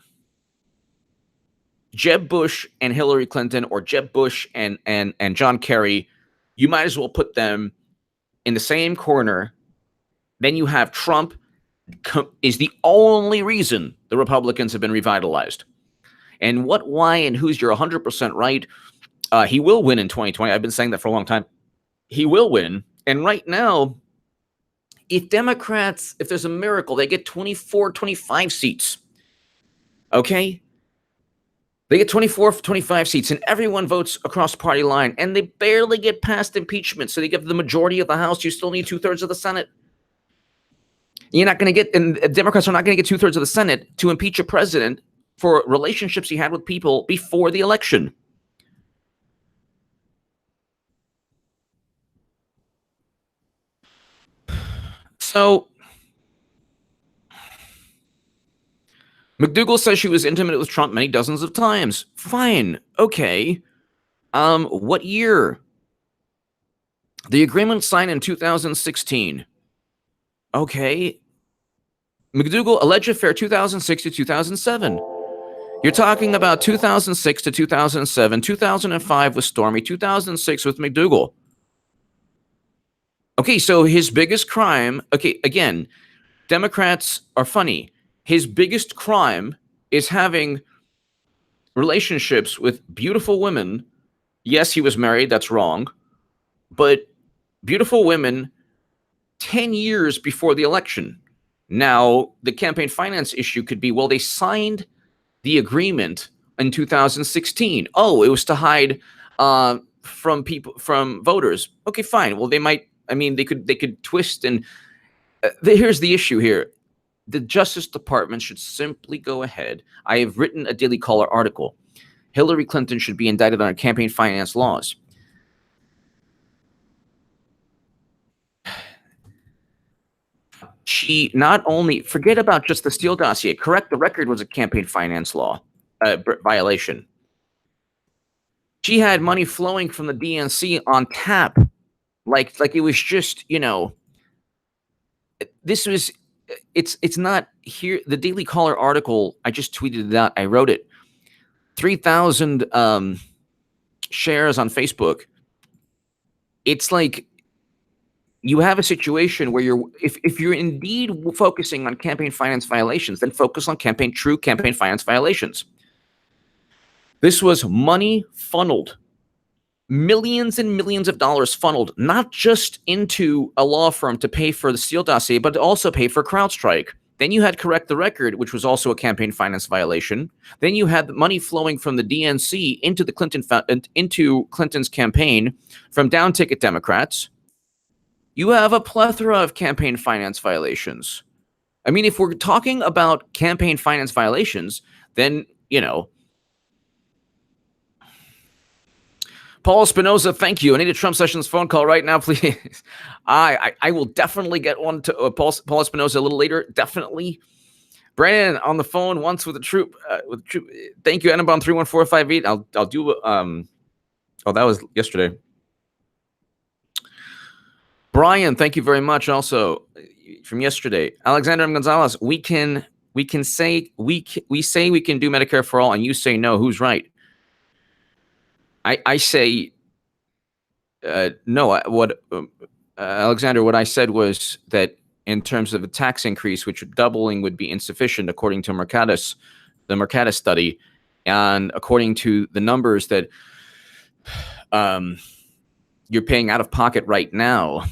Jeb Bush and Hillary Clinton, or Jeb Bush and John Kerry, you might as well put them in the same corner. Then you have Trump is the only reason the Republicans have been revitalized. And what, why, and who's, you're 100% right. He will win in 2020. I've been saying that for a long time. He will win. And right now, if Democrats, if there's a miracle, they get 24, 25 seats. Okay? They get 24, 25 seats, and everyone votes across the party line, and they barely get past impeachment. So they get the majority of the House. You still need 2/3 of the Senate. You're not going to get, and Democrats are not going to get 2/3 of the Senate to impeach a president for relationships he had with people before the election. So McDougal says she was intimate with Trump many dozens of times. Fine. Okay. What year? The agreement signed in 2016. Okay. McDougal, alleged affair 2006 to 2007. You're talking about 2006 to 2007, 2005 with Stormy, 2006 with McDougal. Okay, so his biggest crime, okay, again, Democrats are funny. His biggest crime is having relationships with beautiful women. Yes, he was married, that's wrong. But beautiful women 10 years before the election. Now, the campaign finance issue could be, well, they signed the agreement in 2016. Oh, it was to hide from people, from voters. Okay, fine. Well, they might, I mean, they could twist, and here's the issue here. The Justice Department should simply go ahead. I have written a Daily Caller article. Hillary Clinton should be indicted on campaign finance laws. She not only, forget about just the Steele dossier, correct the record was a campaign finance law violation. She had money flowing from the DNC on tap, like it was just, you know, this was, it's not here. The Daily Caller article, I just tweeted it out. I wrote it. 3,000 shares on Facebook. It's like, you have a situation where you're, if you're indeed focusing on campaign finance violations, then focus on true campaign finance violations. This was money funneled, millions and millions of dollars funneled, not just into a law firm to pay for the Steele dossier, but to also pay for CrowdStrike. Then you had Correct the Record, which was also a campaign finance violation. Then you had the money flowing from the DNC into the into Clinton's campaign from down ticket Democrats. You have a plethora of campaign finance violations. I mean, if we're talking about campaign finance violations, then, you know. Paul Espinoza, thank you. I need a Trump Sessions phone call right now, please. I will definitely get one to Paul Espinoza a little later. Definitely. Brandon on the phone once with a troop. Thank you, Annabomb 31458. I'll do. Oh, that was yesterday. Brian, thank you very much. Also from yesterday, Alexander M. Gonzalez. We say we can do Medicare for all, and you say no. Who's right? I say no. What Alexander? What I said was that in terms of a tax increase, which doubling would be insufficient according to the Mercatus study, and according to the numbers that you're paying out of pocket right now,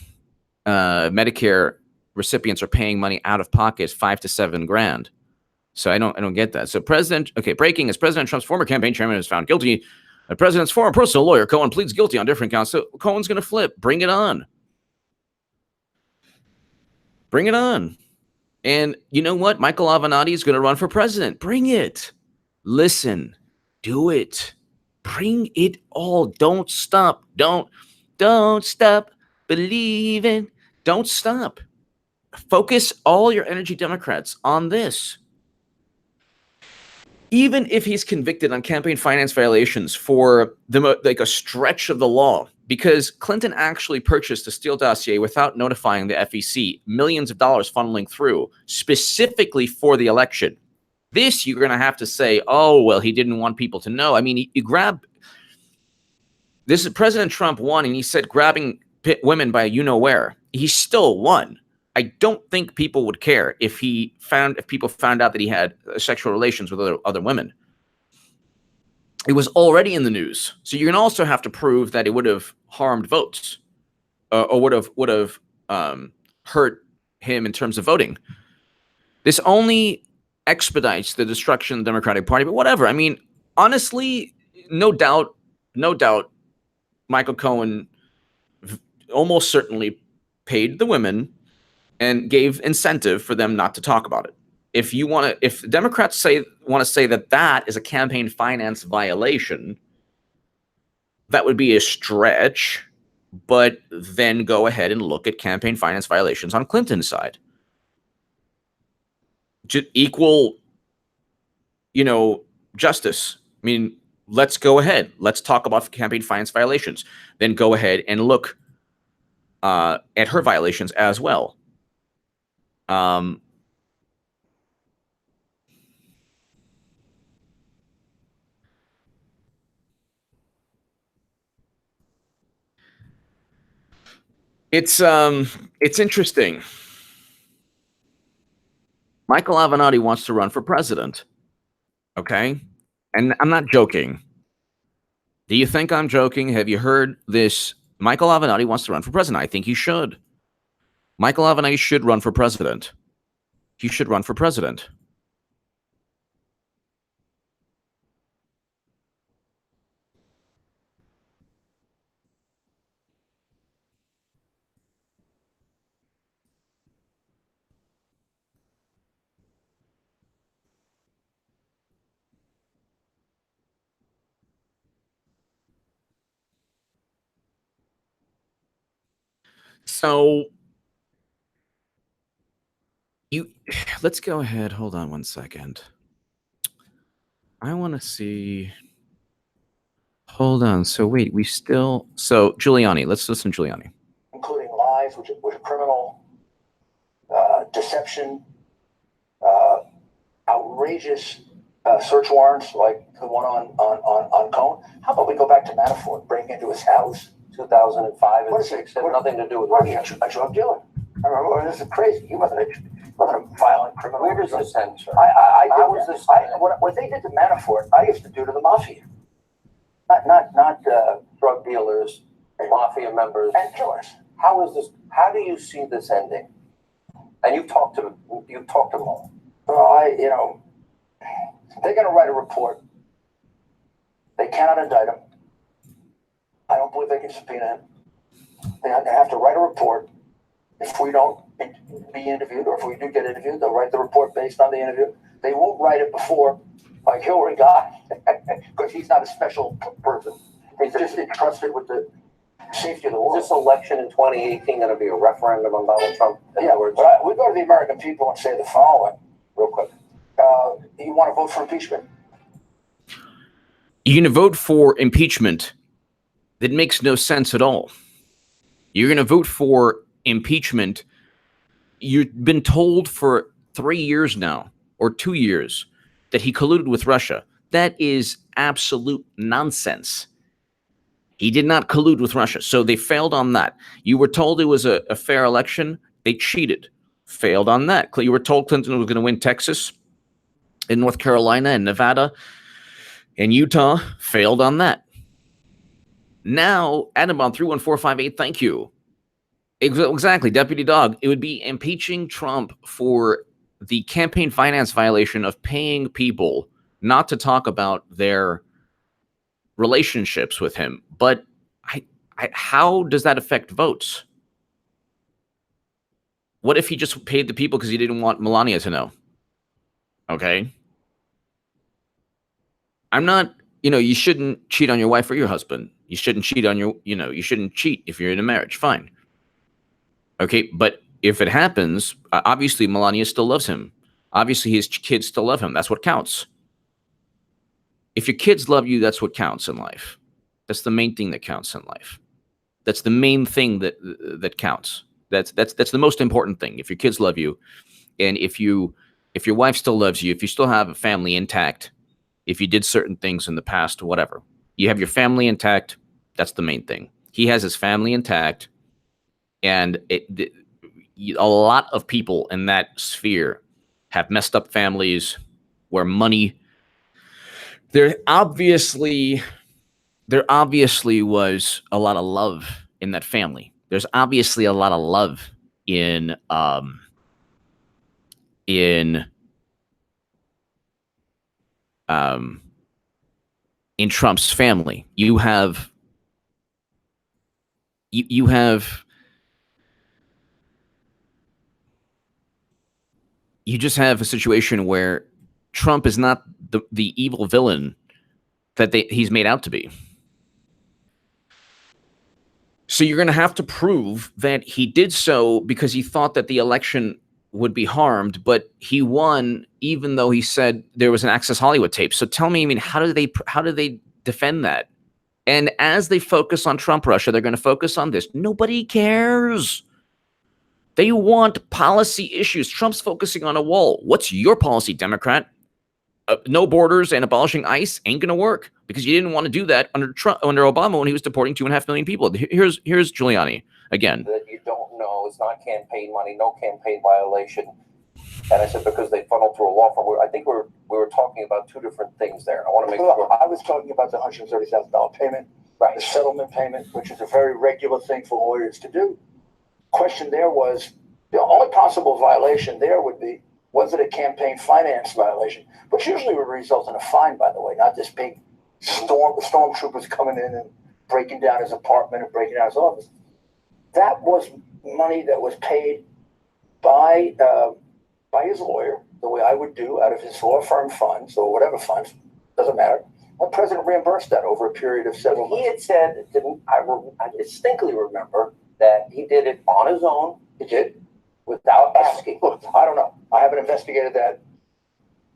Medicare recipients are paying money out of pocket, $5 to $7 grand. So I don't get that. So breaking is President Trump's former campaign chairman is found guilty. The president's former personal lawyer, Cohen, pleads guilty on different counts. So Cohen's going to flip. Bring it on. Bring it on. And you know what? Michael Avenatti is going to run for president. Bring it. Listen. Do it. Bring it all. Don't stop. Don't stop believing. Don't stop. Focus all your energy, Democrats, on this. Even if he's convicted on campaign finance violations for like a stretch of the law, because Clinton actually purchased a Steele dossier without notifying the FEC, millions of dollars funneling through specifically for the election. This you're going to have to say, oh, well, he didn't want people to know. I mean, you grab this is President Trump won, and he said grabbing women by you-know-where. He still won. I don't think people would care if people found out that he had sexual relations with other women. It was already in the news, so you're gonna also have to prove that it would have harmed votes, or would have hurt him in terms of voting. This only expedites the destruction of the Democratic Party, but whatever. I mean, honestly, no doubt, Michael Cohen almost certainly paid the women and gave incentive for them not to talk about it. If Democrats want to say that is a campaign finance violation, that would be a stretch, but then go ahead and look at campaign finance violations on Clinton's side. Equal, justice. I mean, let's go ahead. Let's talk about campaign finance violations. Then go ahead and look at her violations as well. It's interesting. Michael Avenatti wants to run for president. Okay? And I'm not joking. Do you think I'm joking? Have you heard this? Michael Avenatti wants to run for president. I think he should. Michael Avenatti should run for president. He should run for president. So let's go ahead. Hold on one second. I want to see. Hold on. So wait, Giuliani. Let's listen to Giuliani. Including lies, which are criminal, deception, outrageous search warrants like the one on Cohen. How about we go back to Manafort, breaking into his house? 2005 and 6 had nothing to do with What, a drug dealer? I remember, this is crazy. He wasn't a violent criminal. Where does this end, sir? What they did to Manafort, I used to do to the mafia. Not Drug dealers, mafia members, and killers. How do you see this ending? And you've talked to them all. Well, they're going to write a report. They cannot indict him. I don't believe they can subpoena him. They have to write a report. If we don't be interviewed, or if we do get interviewed, they'll write the report based on the interview. They won't write it before, like Hillary got, because he's not a special person. He's just entrusted with the safety of the world. Is this election in 2018 going to be a referendum on Donald Trump? Yeah, we go to the American people and say the following, real quick. You want to vote for impeachment? You're going to vote for impeachment. That makes no sense at all. You're going to vote for impeachment. You've been told for 3 years now, or 2 years, that he colluded with Russia. That is absolute nonsense. He did not collude with Russia. So they failed on that. You were told it was a fair election. They cheated. Failed on that. You were told Clinton was going to win Texas and North Carolina and Nevada and Utah. Failed on that. Now, Adambon 31458, thank you. Exactly, Deputy Dog. It would be impeaching Trump for the campaign finance violation of paying people not to talk about their relationships with him. But how does that affect votes? What if he just paid the people because he didn't want Melania to know? Okay. I'm not, you shouldn't cheat on your wife or your husband. You shouldn't cheat on you shouldn't cheat if you're in a marriage. Fine. Okay. But if it happens, obviously Melania still loves him. Obviously his kids still love him. That's what counts. If your kids love you, that's what counts in life. That's the main thing that counts in life. That's the main thing that counts. That's the most important thing. If your kids love you, and if your wife still loves you, if you still have a family intact, if you did certain things in the past, whatever, you have your family intact. That's the main thing. He has his family intact, and a lot of people in that sphere have messed up families where money. There obviously was a lot of love in that family. There's obviously a lot of love in Trump's family. You just have a situation where Trump is not the evil villain that he's made out to be. So you're going to have to prove that he did so because he thought that the election would be harmed, but he won even though he said there was an Access Hollywood tape. So tell me, how do they defend that? And as they focus on Trump Russia, they're going to focus on this. Nobody cares. They want policy issues. Trump's focusing on a wall. What's your policy, Democrat? No borders and abolishing ICE ain't going to work because you didn't want to do that under Obama when he was deporting 2.5 million people. Here's Giuliani again. That you don't know, it's not campaign money, no campaign violation. And I said because they funneled through a law firm. I think we were talking about two different things there. I want to make sure. I was talking about the $130,000 payment, right? The settlement payment, which is a very regular thing for lawyers to do. Question there was the only possible violation there would be, was it a campaign finance violation, which usually would result in a fine, by the way, not this big stormtroopers coming in and breaking down his apartment and breaking down his office. That was money that was paid by his lawyer, the way I would do out of his law firm funds or whatever funds, doesn't matter. The president reimbursed that over a period of several months. He had said, I distinctly remember that he did it on his own. He did. Without asking. Look, I don't know. I haven't investigated that.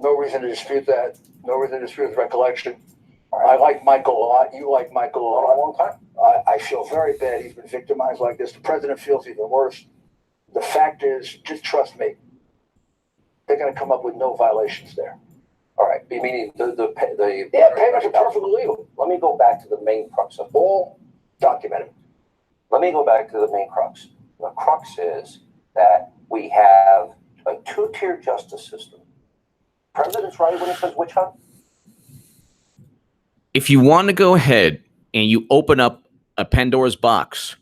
No reason to dispute that. No reason to dispute his recollection. I like Michael a lot. You like Michael a lot. A long time. I feel very bad. He's been victimized like this. The president feels even worse. The fact is, just trust me, they're going to come up with no violations there. All right. Meaning the payments are perfectly legal. Let me go back to the main crux of all documented. Let me go back to the main crux. The crux is that we have a two-tier justice system. President's right when he says witch hunt. If you want to go ahead and you open up a Pandora's box,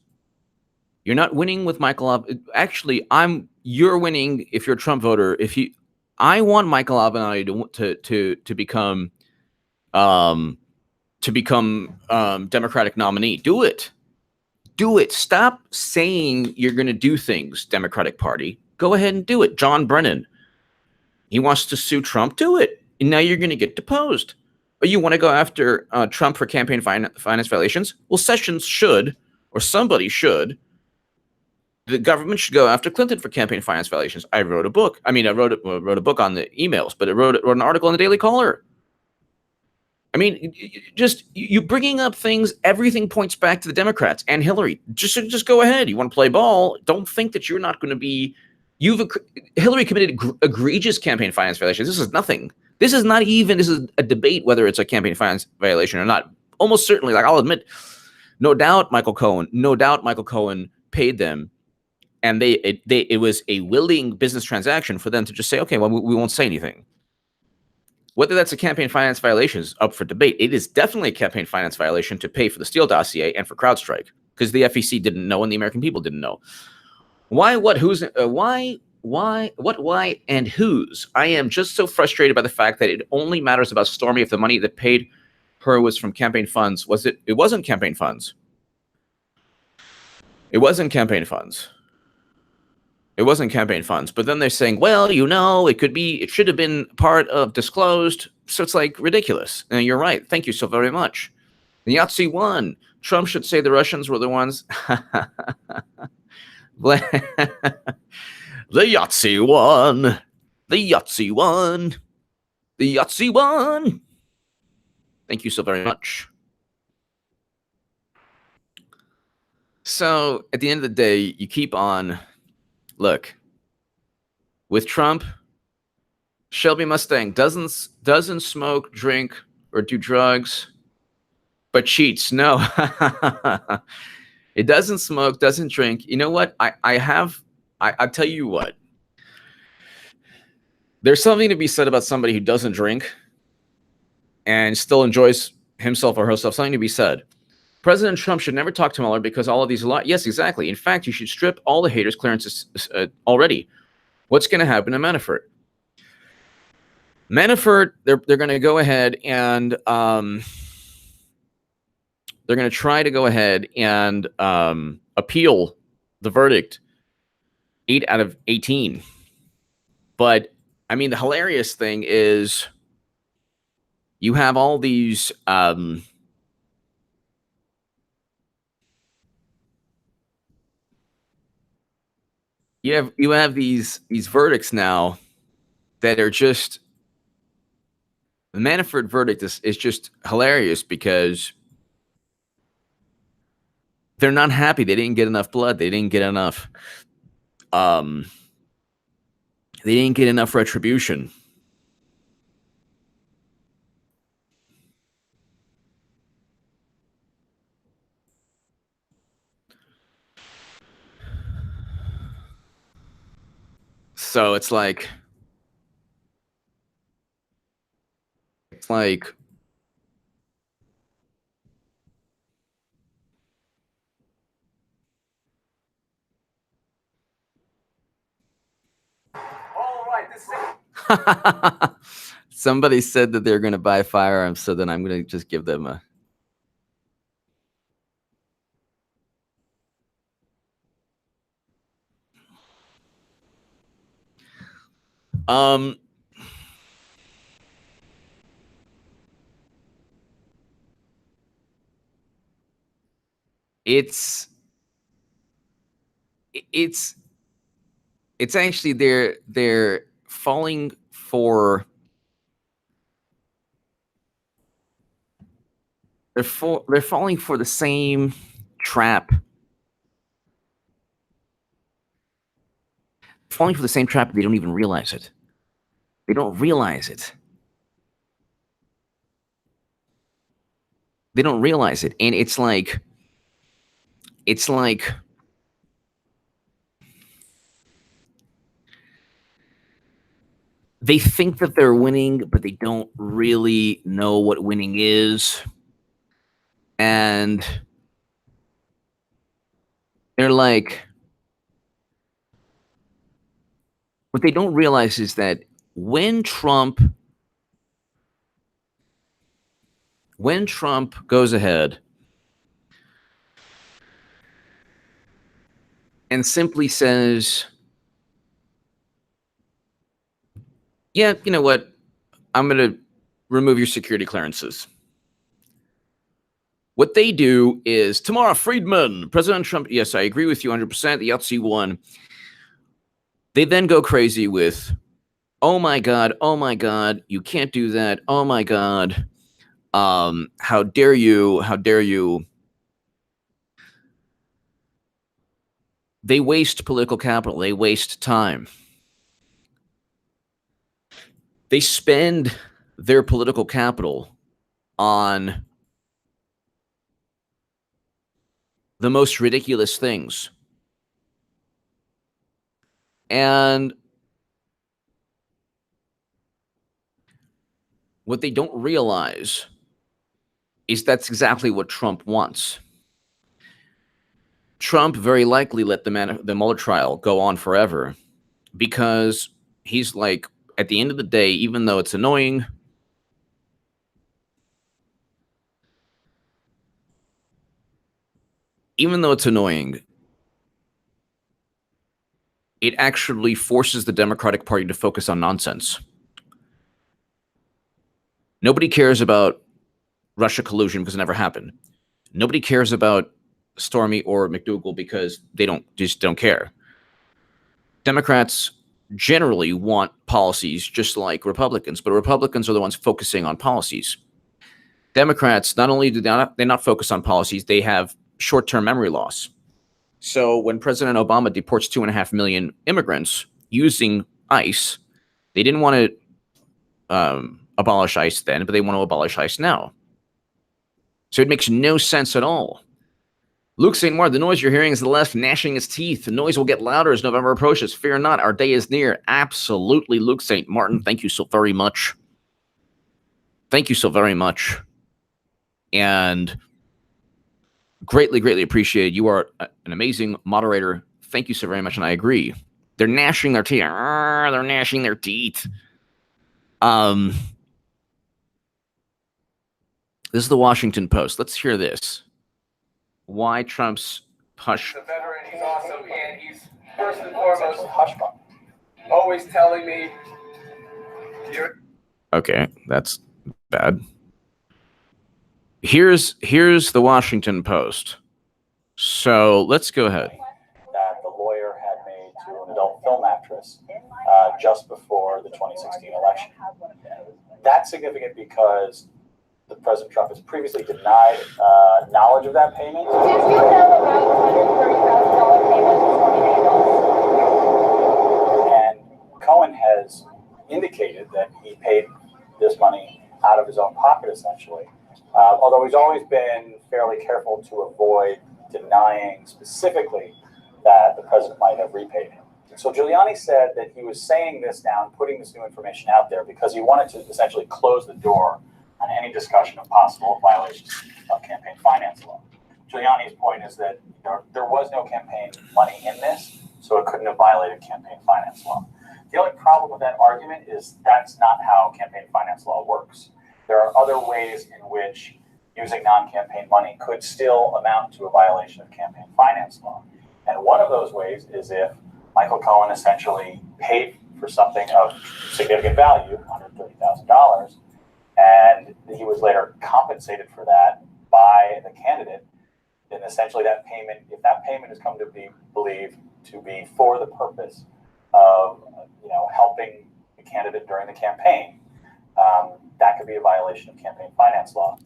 you're not winning with Michael. Actually, you're winning if you're a Trump voter. I want Michael Avenatti to become Democratic nominee. Do it. Do it. Stop saying you're going to do things, Democratic Party. Go ahead and do it. John Brennan, he wants to sue Trump. Do it. And now you're going to get deposed. Or you want to go after Trump for campaign finance violations? Well, Sessions should, or somebody should. The government should go after Clinton for campaign finance violations. I wrote a book. I wrote a book on the emails, but I wrote an article in the Daily Caller. You bringing up things, everything points back to the Democrats and Hillary. Just go ahead. You want to play ball. Don't think that you're not going to be. Hillary committed egregious campaign finance violations. This is nothing. This is not even. This is a debate whether it's a campaign finance violation or not. Almost certainly, I'll admit, No doubt Michael Cohen paid them, and it was a willing business transaction for them to just say, okay, well, we won't say anything. Whether that's a campaign finance violation is up for debate. It is definitely a campaign finance violation to pay for the Steele dossier and for CrowdStrike, because the FEC didn't know and the American people didn't know. Why, what, who's, why, and whose? I am just so frustrated by the fact that it only matters about Stormy if the money that paid her was from campaign funds. It wasn't campaign funds. It wasn't campaign funds. It wasn't campaign funds. But then they're saying, well, it should have been part of disclosed. So it's like ridiculous. And you're right. Thank you so very much. The Yahtzee won. Trump should say the Russians were the ones. The Yahtzee won. The Yahtzee won. The Yahtzee won. Thank you so very much. So at the end of the day, you keep on. Look, with Trump, Shelby Mustang doesn't smoke, drink, or do drugs, but cheats. No, it doesn't smoke, doesn't drink. You know what? I'll tell you what. There's something to be said about somebody who doesn't drink and still enjoys himself or herself. Something to be said. President Trump should never talk to Mueller because all of these yes, exactly. In fact, you should strip all the haters' clearances already. What's going to happen to Manafort? They're going to go ahead and they're going to try to go ahead and appeal the verdict, 8 out of 18. But I mean, the hilarious thing is you have all these you have these verdicts now that are just, the Manafort verdict is just hilarious because they're not happy. They didn't get enough blood. They didn't get enough retribution. So it's like All right, somebody said that they're going to buy firearms, so then I'm going to just give them a. It's actually they're falling for they're falling for the same trap. Falling for the same trap, they don't even realize it. They don't realize it. They don't realize it. And it's like they think that they're winning, but they don't really know what winning is. And they're like, what they don't realize is that when Trump goes ahead and simply says, yeah, you know what? I'm going to remove your security clearances. What they do is, Tamara Friedman, President Trump, yes, I agree with you 100%. The Yahtzee won. They then go crazy with, oh my God, you can't do that. Oh my God. How dare you? How dare you? They waste political capital. They waste time. They spend their political capital on the most ridiculous things. And what they don't realize is that's exactly what Trump wants. Trump very likely let the Mueller trial go on forever because he's like, at the end of the day, even though it's annoying, it actually forces the Democratic Party to focus on nonsense. Nobody cares about Russia collusion because it never happened. Nobody cares about Stormy or McDougal because they just don't care. Democrats generally want policies just like Republicans, but Republicans are the ones focusing on policies. Democrats, not only do they not focus on policies, they have short-term memory loss. So when President Obama deports 2.5 million immigrants using ICE, they didn't want to abolish ICE then, but they want to abolish ICE now. So it makes no sense at all. Luke St. Martin, the noise you're hearing is the left gnashing its teeth. The noise will get louder as November approaches. Fear not, our day is near. Absolutely, Luke St. Martin. Thank you so very much. Thank you so very much. And greatly, greatly appreciated. You are an amazing moderator. Thank you so very much, and I agree. They're gnashing their teeth. They're gnashing their teeth. This is the Washington Post. Let's hear this. Why Trump's hush. The veteran, he's awesome, and he's first and foremost always telling me you're. Okay, that's bad. Here's the Washington Post. So let's go ahead. That the lawyer had made to an adult film actress just before the 2016 election. That's significant because the President Trump has previously denied knowledge of that payment. Did you know about $130,000 payment to 20 And Cohen has indicated that he paid this money out of his own pocket, essentially. Although he's always been fairly careful to avoid denying specifically that the president might have repaid him. So Giuliani said that he was saying this now and putting this new information out there because he wanted to essentially close the door on any discussion of possible violations of campaign finance law. Giuliani's point is that there was no campaign money in this, so it couldn't have violated campaign finance law. The only problem with that argument is that's not how campaign finance law works. There are other ways in which using non-campaign money could still amount to a violation of campaign finance law. And one of those ways is if Michael Cohen essentially paid for something of significant value, $130,000, and he was later compensated for that by the candidate, then essentially that payment, if that payment has come to be believed to be for the purpose of helping the candidate during the campaign, that could be a violation of campaign finance law.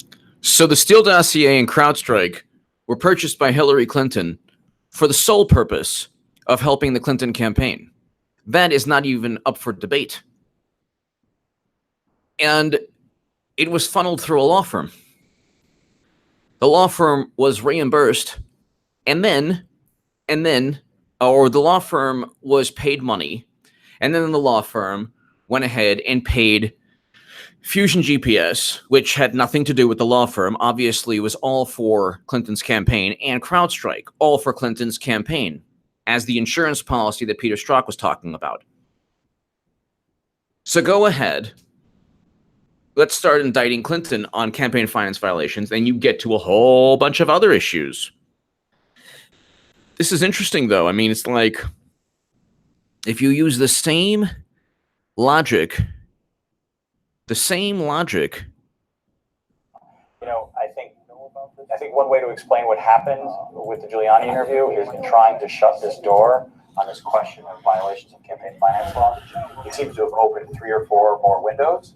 So the Steele dossier and CrowdStrike were purchased by Hillary Clinton for the sole purpose of helping the Clinton campaign. That is not even up for debate. And it was funneled through a law firm. The law firm was reimbursed, and then, or the law firm was paid money, and then the law firm went ahead and paid Fusion GPS, which had nothing to do with the law firm, obviously was all for Clinton's campaign, and CrowdStrike, all for Clinton's campaign, as the insurance policy that Peter Strzok was talking about. So go ahead. Let's start indicting Clinton on campaign finance violations, and you get to a whole bunch of other issues. This is interesting, though. I mean, it's like, if you use the same logic, I think one way to explain what happened with the Giuliani interview is in trying to shut this door on this question of violations of campaign finance law. He seems to have opened 3 or 4 more windows,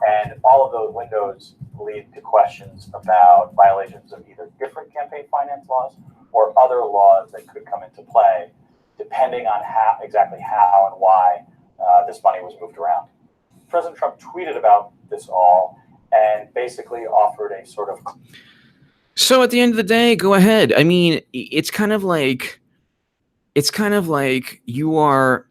and all of those windows lead to questions about violations of either different campaign finance laws or other laws that could come into play, depending on exactly how and why this money was moved around. President Trump tweeted about this all and basically offered a sort of... So at the end of the day, go ahead. I mean, it's kind of like you are.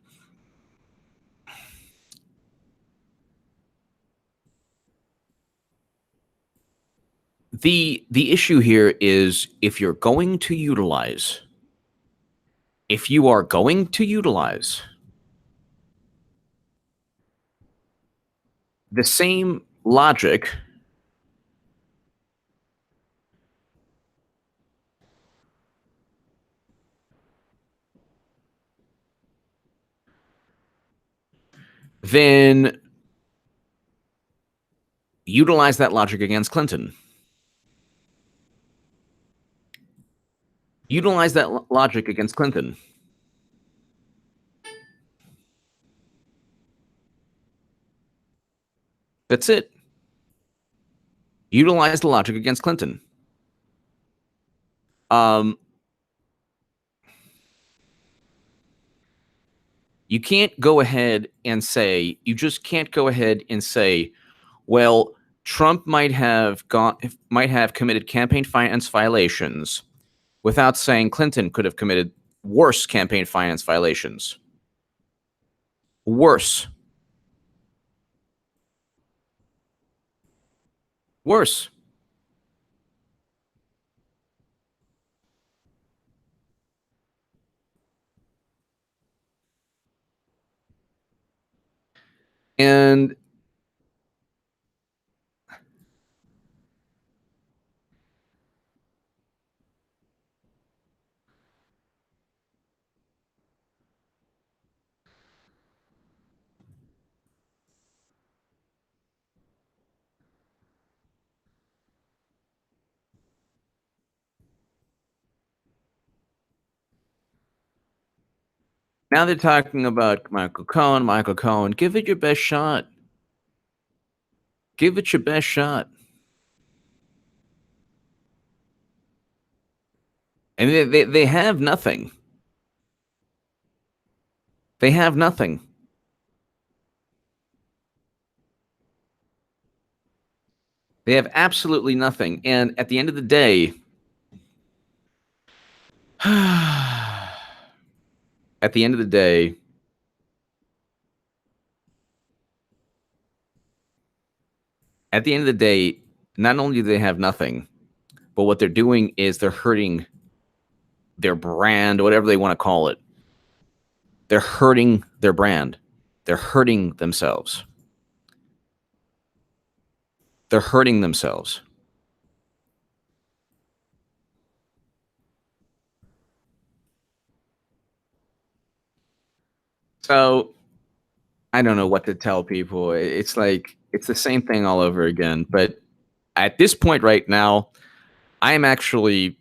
The issue here is if you are going to utilize the same logic then utilize that logic against Clinton. Utilize that logic against Clinton. That's it. Utilize the logic against Clinton. You can't go ahead and say, well, Trump might have committed campaign finance violations without saying Clinton could have committed worse campaign finance violations. Worse. And now they're talking about Michael Cohen. Give it your best shot. Give it your best shot. And they have nothing. They have nothing. They have absolutely nothing. And at the end of the day, not only do they have nothing, but what they're doing is they're hurting their brand, whatever they want to call it. They're hurting their brand. They're hurting themselves. They're hurting themselves. So I don't know what to tell people. It's like it's the same thing all over again. But at this point right now, I am actually,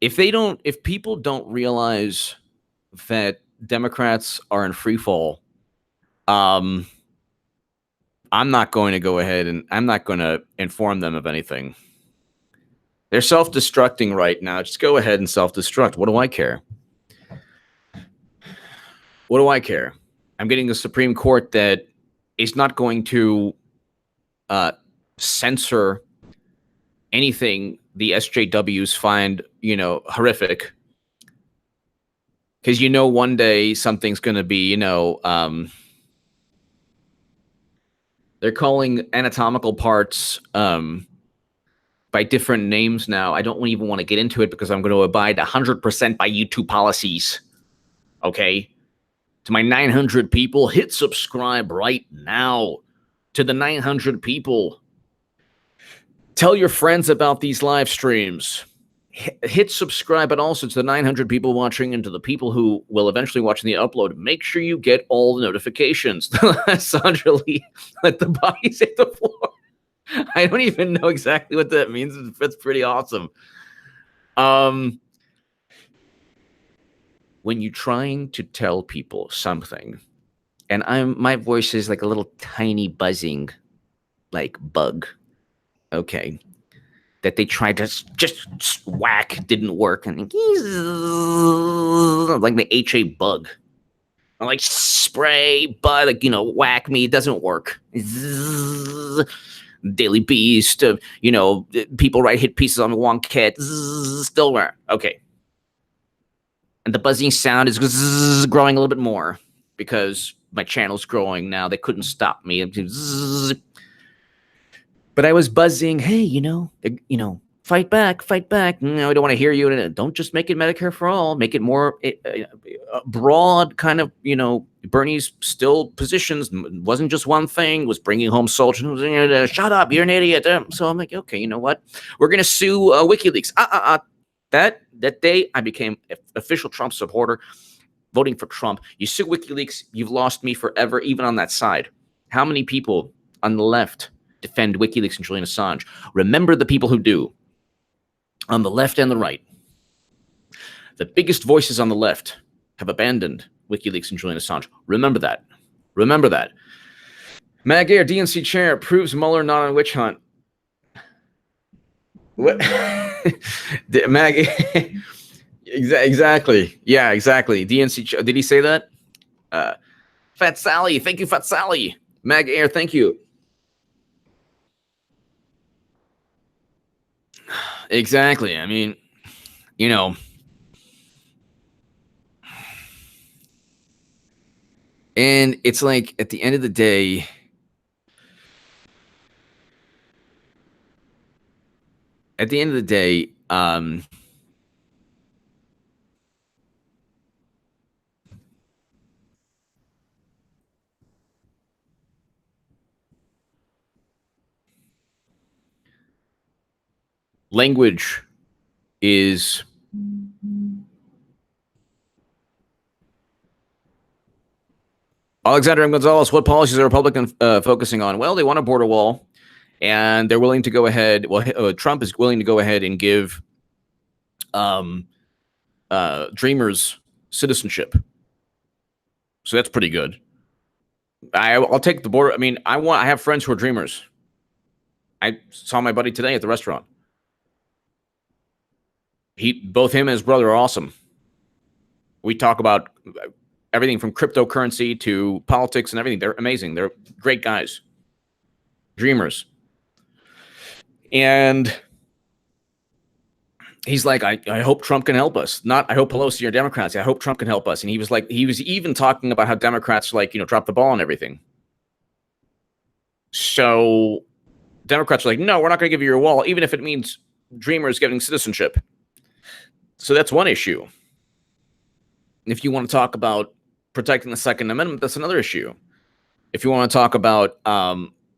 if people don't realize that Democrats are in free fall, I'm not going to go ahead and I'm not going to inform them of anything. They're self-destructing right now. Just go ahead and self-destruct. What do I care? What do I care? I'm getting a Supreme Court that is not going to censor anything the SJWs find, horrific. Because one day something's going to be, they're calling anatomical parts by different names now. I don't even want to get into it because I'm going to abide 100% by YouTube policies. Okay? To my 900 people, hit subscribe right now. To the 900 people, tell your friends about these live streams. Hit subscribe, but also to the 900 people watching and to the people who will eventually watch the upload. Make sure you get all the notifications. Sandra Lee, let the bodies hit the floor. I don't even know exactly what that means. It's pretty awesome. When you're trying to tell people something, and my voice is like a little tiny buzzing, like bug. Okay. That they tried to just whack, didn't work, and like the HA bug. I'm like, spray, bug, whack me, it doesn't work. Daily Beast, people write hit pieces on Wonkette, still where? Okay. And the buzzing sound is growing a little bit more because my channel's growing now. They couldn't stop me. But I was buzzing, hey, fight back, fight back. No, I don't want to hear you. Don't just make it Medicare for all. Make it more broad, kind of, Bernie's still positions. Wasn't just one thing, was bringing home soldiers. Shut up, you're an idiot. So I'm like, okay, you know what? We're going to sue WikiLeaks. That day, I became an official Trump supporter, voting for Trump. You sue WikiLeaks, you've lost me forever, even on that side. How many people on the left defend WikiLeaks and Julian Assange? Remember the people who do, on the left and the right. The biggest voices on the left have abandoned WikiLeaks and Julian Assange. Remember that. Remember that. Mag Air, DNC chair, proves Mueller not on witch hunt. What? Mag, exactly. Yeah, exactly. DNC, did he say that? Fat Sally, thank you, Fat Sally. Mag Air, thank you. Exactly. I mean, and it's like at the end of the day, language is Alexander M. Gonzalez. What policies are Republicans focusing on? Well, they want a border wall, and they're willing to go ahead. Well, Trump is willing to go ahead and give Dreamers citizenship. So that's pretty good. I'll take the border. I mean, I have friends who are Dreamers. I saw my buddy today at the restaurant. Both him and his brother are awesome. We talk about everything from cryptocurrency to politics and everything. They're amazing. They're great guys. Dreamers. And he's like, I hope Trump can help us. Not, I hope Pelosi or Democrats. I hope Trump can help us. And he was even talking about how Democrats drop the ball on everything. So Democrats are like, no, we're not going to give you your wall, even if it means Dreamers getting citizenship. So that's one issue. If you want to talk about protecting the Second Amendment, that's another issue. If you want to talk about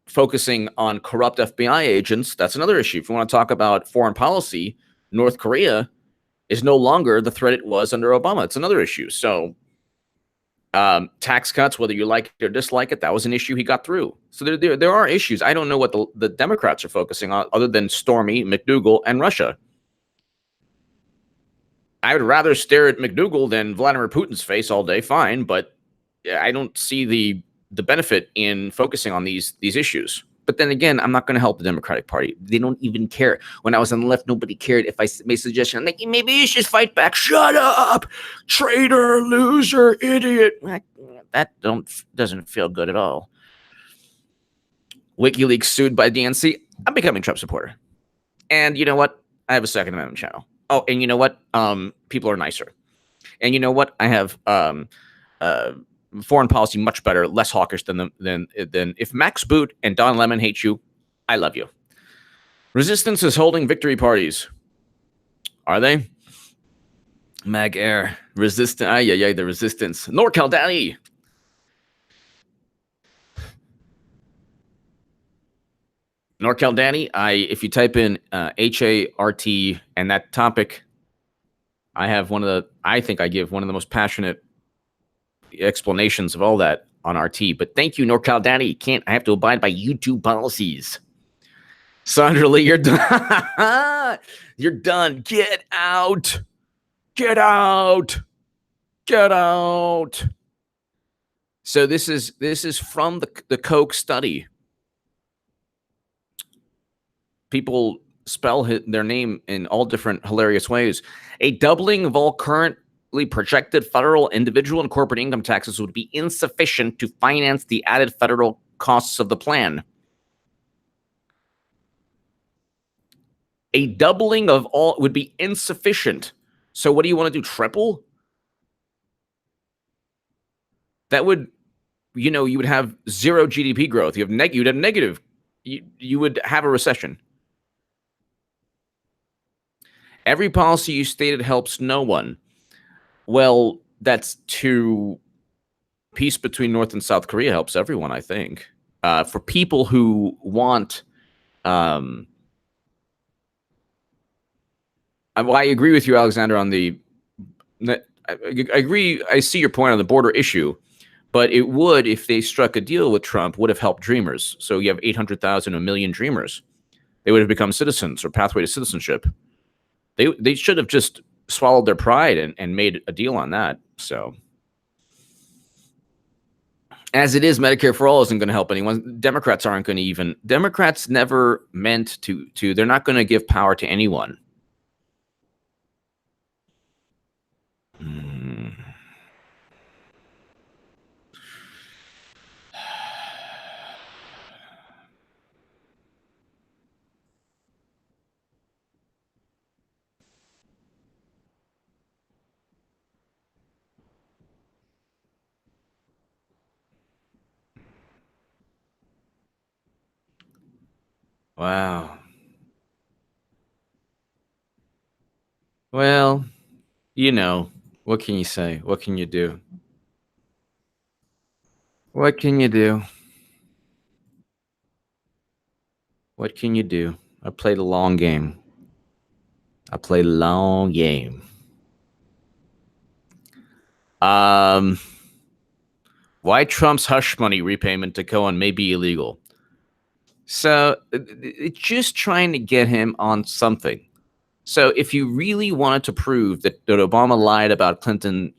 focusing on corrupt FBI agents, that's another issue. If you want to talk about foreign policy, North Korea is no longer the threat it was under Obama. It's another issue. So tax cuts, whether you like it or dislike it, that was an issue he got through. So there are issues. I don't know what the Democrats are focusing on other than Stormy, McDougal, and Russia. I would rather stare at McDougal than Vladimir Putin's face all day. Fine, but I don't see the benefit in focusing on these issues. But then again, I'm not going to help the Democratic Party. They don't even care. When I was on the left, nobody cared if I made a suggestion. I'm like, maybe you should fight back. Shut up, traitor, loser, idiot. That doesn't feel good at all. WikiLeaks sued by DNC. I'm becoming Trump supporter. And you know what? I have a Second Amendment channel. Oh, and you know what? People are nicer. And you know what? I have foreign policy much better, less hawkish than if Max Boot and Don Lemon hate you, I love you. Resistance is holding victory parties. Are they? Mag Air. Resistance. The resistance. NorCal Daddy. NorCal Danny, if you type in HART and that topic, I think I give one of the most passionate explanations of all that on RT. But thank you, NorCal Danny. I have to abide by YouTube policies. Sandra Lee, you're done. You're done. Get out. Get out. Get out. So this is from the Koch study. People spell their name in all different hilarious ways. A doubling of all currently projected federal, individual, and corporate income taxes would be insufficient to finance the added federal costs of the plan. A doubling of all would be insufficient. So what do you want to do? Triple? That would, you know, you would have zero GDP growth. You'd have negative. You would have a recession. Every policy you stated helps no one. Well, that's to peace between North and South Korea helps everyone, I think. For people who want, well, I agree with you, Alexander, on the. I agree. I see your point on the border issue, but it would, if they struck a deal with Trump, would have helped dreamers. So you have 800,000, a million dreamers. They would have become citizens or pathway to citizenship. They should have just swallowed their pride and made a deal on that. So. As it is, Medicare for all isn't going to help anyone. Democrats aren't going to even. Democrats never meant to. They're not going to give power to anyone. Wow. Well, you know, what can you say? What can you do? What can you do? What can you do? I played a long game. I played a long game. Why Trump's hush money repayment to Cohen may be illegal. So it's just trying to get him on something. So if you really wanted to prove that Obama lied about Clinton,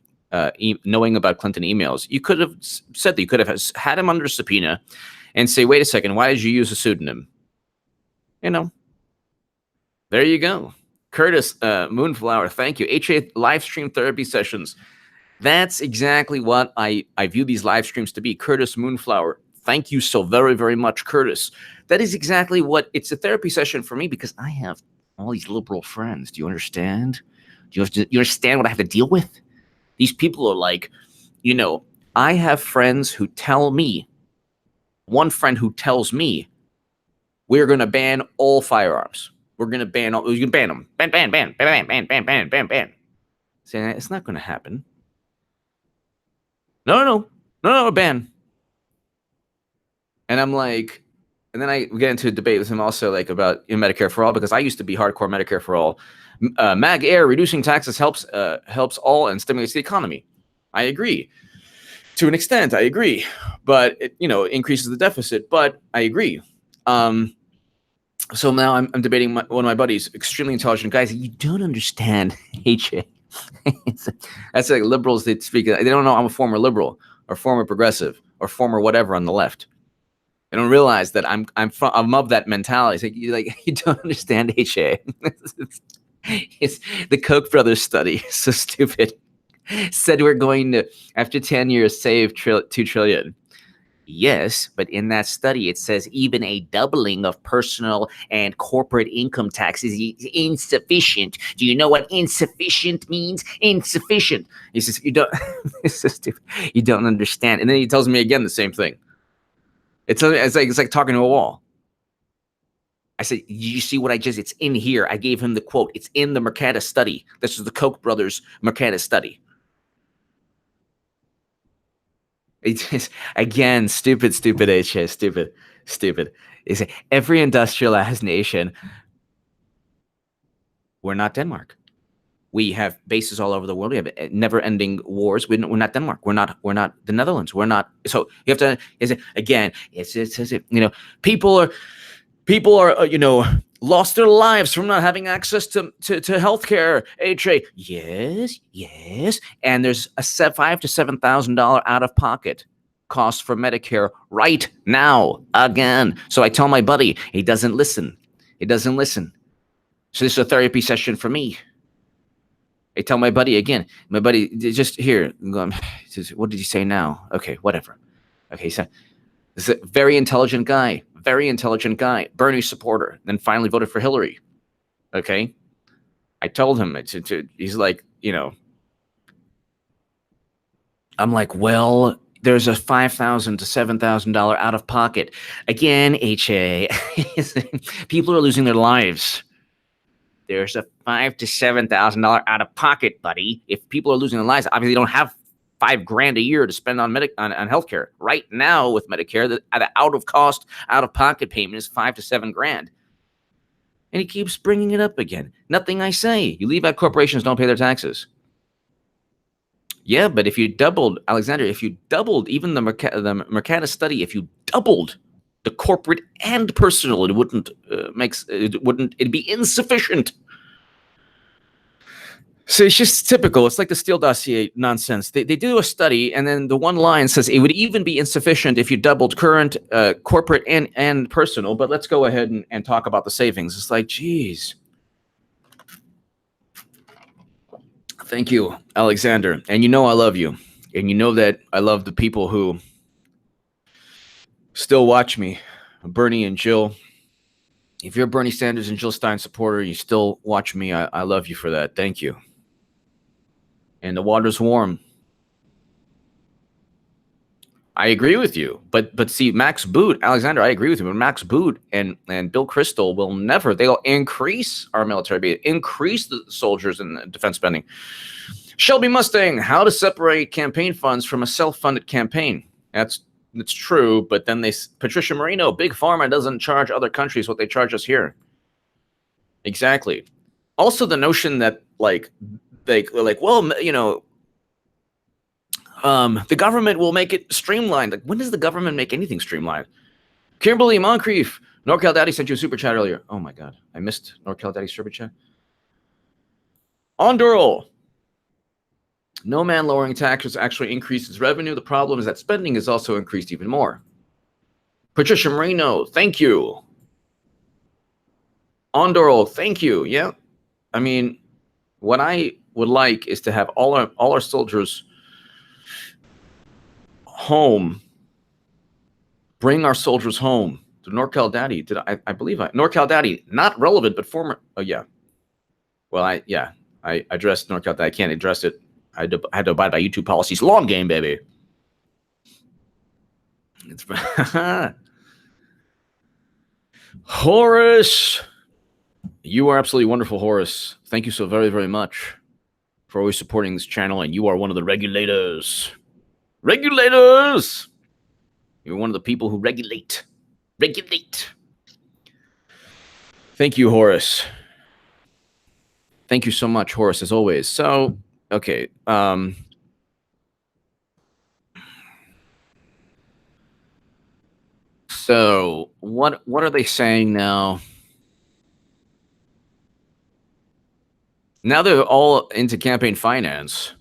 knowing about Clinton emails, you could have said that. You could have had him under subpoena and say, wait a second, why did you use a pseudonym? You know, there you go. Curtis Moonflower, thank you. HA live stream therapy sessions. That's exactly what I view these live streams to be. Curtis Moonflower, thank you so very, very much, Curtis. That is exactly what it's a therapy session for me, because I have all these liberal friends. Do you understand? Do you understand what I have to deal with? These people are like, you know, I have friends who tell me, one friend who tells me, we're going to ban all firearms. We're going to ban all, you can ban them. Ban. Saying it's not going to happen. No, ban. And I'm like, and then I get into a debate with him also, like, about Medicare for all, because I used to be hardcore Medicare for all. MAG Air, reducing taxes helps all and stimulates the economy. I agree. To an extent, I agree. But it, you know, increases the deficit, but I agree. So now I'm debating one of my buddies, extremely intelligent guys. You don't understand, HA. That's like liberals that speak. They don't know I'm a former liberal or former progressive or former whatever on the left. They don't realize that I'm of that mentality. It's like you don't understand, HA. It's the Koch brothers study. So stupid. Said we're going to, after 10 years, save $2 trillion. Yes, but in that study, it says even a doubling of personal and corporate income tax is insufficient. Do you know what insufficient means? Insufficient. He says, you don't, you don't understand. And then he tells me again the same thing. It's like talking to a wall. I said, you see what I just, it's in here. I gave him the quote. It's in the Mercatus study. This is the Koch brothers Mercatus study. It's just, again, stupid, HA, stupid. Is every industrialized nation. We're not Denmark. We have bases all over the world. We have never-ending wars. We're not Denmark. We're not the Netherlands. We're not. So you have to. It's you know, people are you know, lost their lives from not having access to healthcare. HA, yes, and there's a $5,000 to $7,000 out of pocket cost for Medicare right now again. So I tell my buddy, he doesn't listen. So this is a therapy session for me. I tell my buddy again. My buddy, just here. What did you say now? Okay, whatever. Okay, so this is a very intelligent guy. Bernie supporter. Then finally voted for Hillary. Okay. I told him he's like, I'm like, well, there's a $5,000 to $7,000 out of pocket. Again, HA, people are losing their lives. There's a $5,000 to $7,000 out of pocket, buddy. If people are losing their lives, obviously they don't have $5,000 a year to spend on healthcare. Right now with Medicare, the out of pocket payment is $5,000 to $7,000. And he keeps bringing it up again. Nothing I say. You leave out corporations don't pay their taxes. Yeah, but if you doubled, Alexander, if you doubled even the Mercatus study, if you doubled the corporate and personal, it'd be insufficient. So it's just typical. It's like the Steele dossier nonsense. They do a study, and then the one line says it would even be insufficient if you doubled current corporate and personal. But let's go ahead and talk about the savings. It's like, geez. Thank you, Alexander. And you know I love you. And you know that I love the people who still watch me, Bernie and Jill. If you're a Bernie Sanders and Jill Stein supporter, you still watch me. I love you for that. Thank you. And the water's warm. I agree with you. But see, Max Boot, Alexander, I agree with you. But Max Boot and Bill Kristol will never, they'll increase our military budget, increase the soldiers and defense spending. Shelby Mustang, how to separate campaign funds from a self-funded campaign. That's true, but then Patricia Marino, Big Pharma doesn't charge other countries what they charge us here. Exactly. Also the notion that the government will make it streamlined. Like, when does the government make anything streamlined? Kimberly Moncrief, NorCal Daddy sent you a super chat earlier. Oh my God, I missed NorCal Daddy's super chat. Ondurl, no man lowering taxes actually increases revenue. The problem is that spending is also increased even more. Patricia Marino, thank you. Ondurl, thank you. Yeah, I mean, what I would like is to have all our soldiers home. Bring our soldiers home. To NorCal Daddy. I believe NorCal Daddy, not relevant, but former. Oh yeah. Well, I addressed NorCal Daddy. I can't address it. I had to abide by YouTube policies. Long game, baby. It's Horace. You are absolutely wonderful, Horace. Thank you so very, very much for always supporting this channel, and you are one of the regulators. Regulators! You're one of the people who regulate. Regulate. Thank you, Horace. Thank you so much, Horace, as always. So, okay. So, what are they saying now? Now they're all into campaign finance.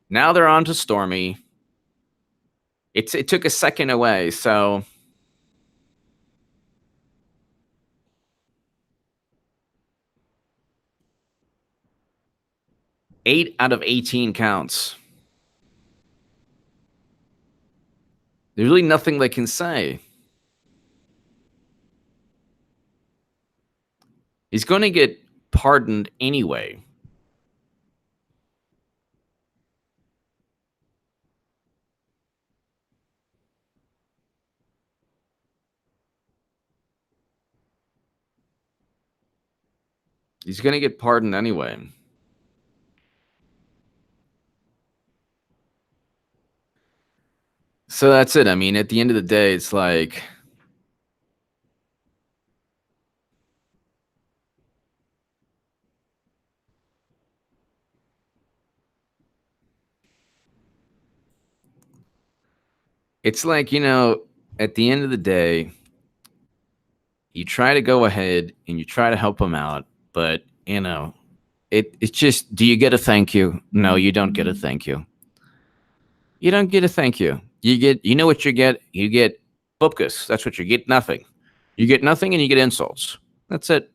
Now they're on to Stormy. It took a second away, so eight out of 18 counts. There's really nothing they can say. He's going to get pardoned anyway. He's going to get pardoned anyway. So that's it. I mean, at the end of the day, it's like, at the end of the day, you try to go ahead and you try to help them out, but it's just, do you get a thank you? No, you don't get a thank you. You don't get a thank you. You know what you get? You get bupkis. That's what you get. Nothing. You get nothing and you get insults. That's it.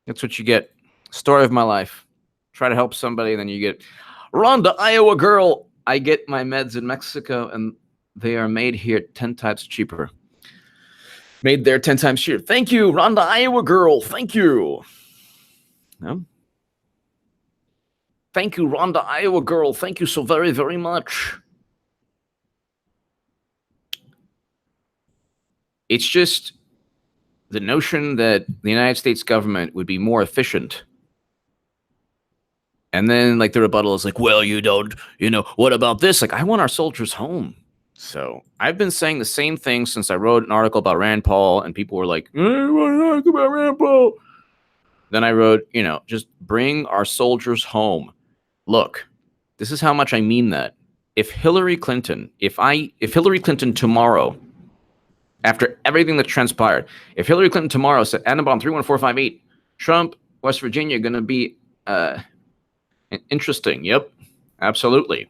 That's what you get. Story of my life. Try to help somebody, and then you get Rhonda, Iowa girl. I get my meds in Mexico, and they are made here 10 times cheaper. Made there 10 times cheer. Thank you, Rhonda, Iowa girl. Thank you. No? Thank you, Rhonda, Iowa girl. Thank you so very, very much. It's just the notion that the United States government would be more efficient. And then, like, the rebuttal is like, well, you don't, what about this? Like, I want our soldiers home. So I've been saying the same thing since I wrote an article about Rand Paul, and people were like, I want to talk about Rand Paul. Then I wrote, just bring our soldiers home. Look, this is how much I mean that. If Hillary Clinton tomorrow, after everything that transpired, if Hillary Clinton tomorrow said, Annabomb 31458, Trump, West Virginia, going to be interesting. Yep, absolutely.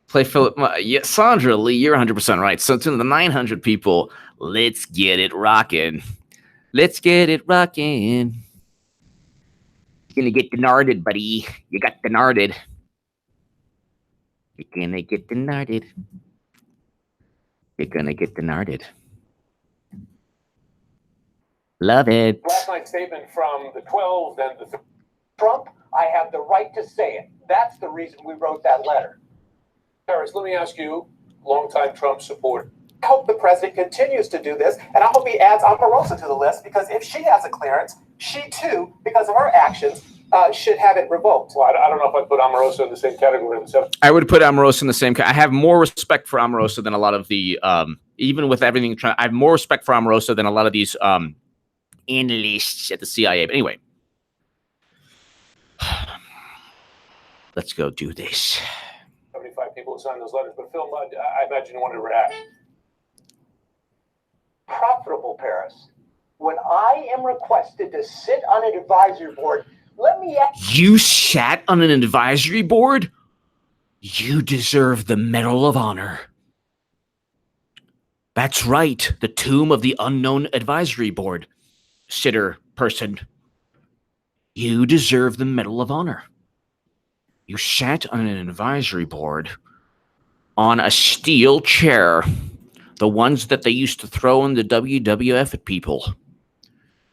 Play Philip. Yeah, Sandra Lee, you're 100% right. So to the 900 people, let's get it rocking. Let's get it rocking. You're gonna get denarded, buddy. You got denarded. You're gonna get denarded. You're gonna get denarded. Love it. Last night's statement from the 12 and the Trump, I have the right to say it. That's the reason we wrote that letter. Harris, let me ask you, longtime Trump supporter. I hope the president continues to do this, and I hope he adds Omarosa to the list, because if she has a clearance, she too, because of her actions, should have it revoked. Well, I don't know if I'd put Omarosa in the same category. I would put Omarosa in the same category. I have more respect for Omarosa than a lot of the, even with everything, I have more respect for Omarosa than a lot of these analysts at the CIA. But anyway, let's go do this. 75 people who signed those letters, but Phil, I imagine you wanted to react. Profitable, Paris. When I am requested to sit on an advisory board, let me ask you sat on an advisory board? You deserve the Medal of Honor. That's right, the Tomb of the Unknown Advisory Board. Sitter person. You deserve the Medal of Honor. You sat on an advisory board on a steel chair, the ones that they used to throw in the WWF at people.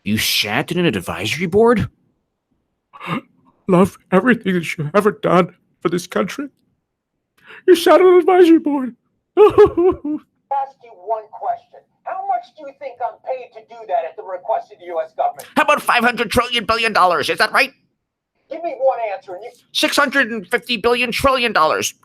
You sat in an advisory board? Love everything that you've ever done for this country. You sat on an advisory board. ask you one question. How much do you think I'm paid to do that at the request of the U.S. government? How about $500 trillion billion? Is that right? Give me one answer, and you $650 billion trillion.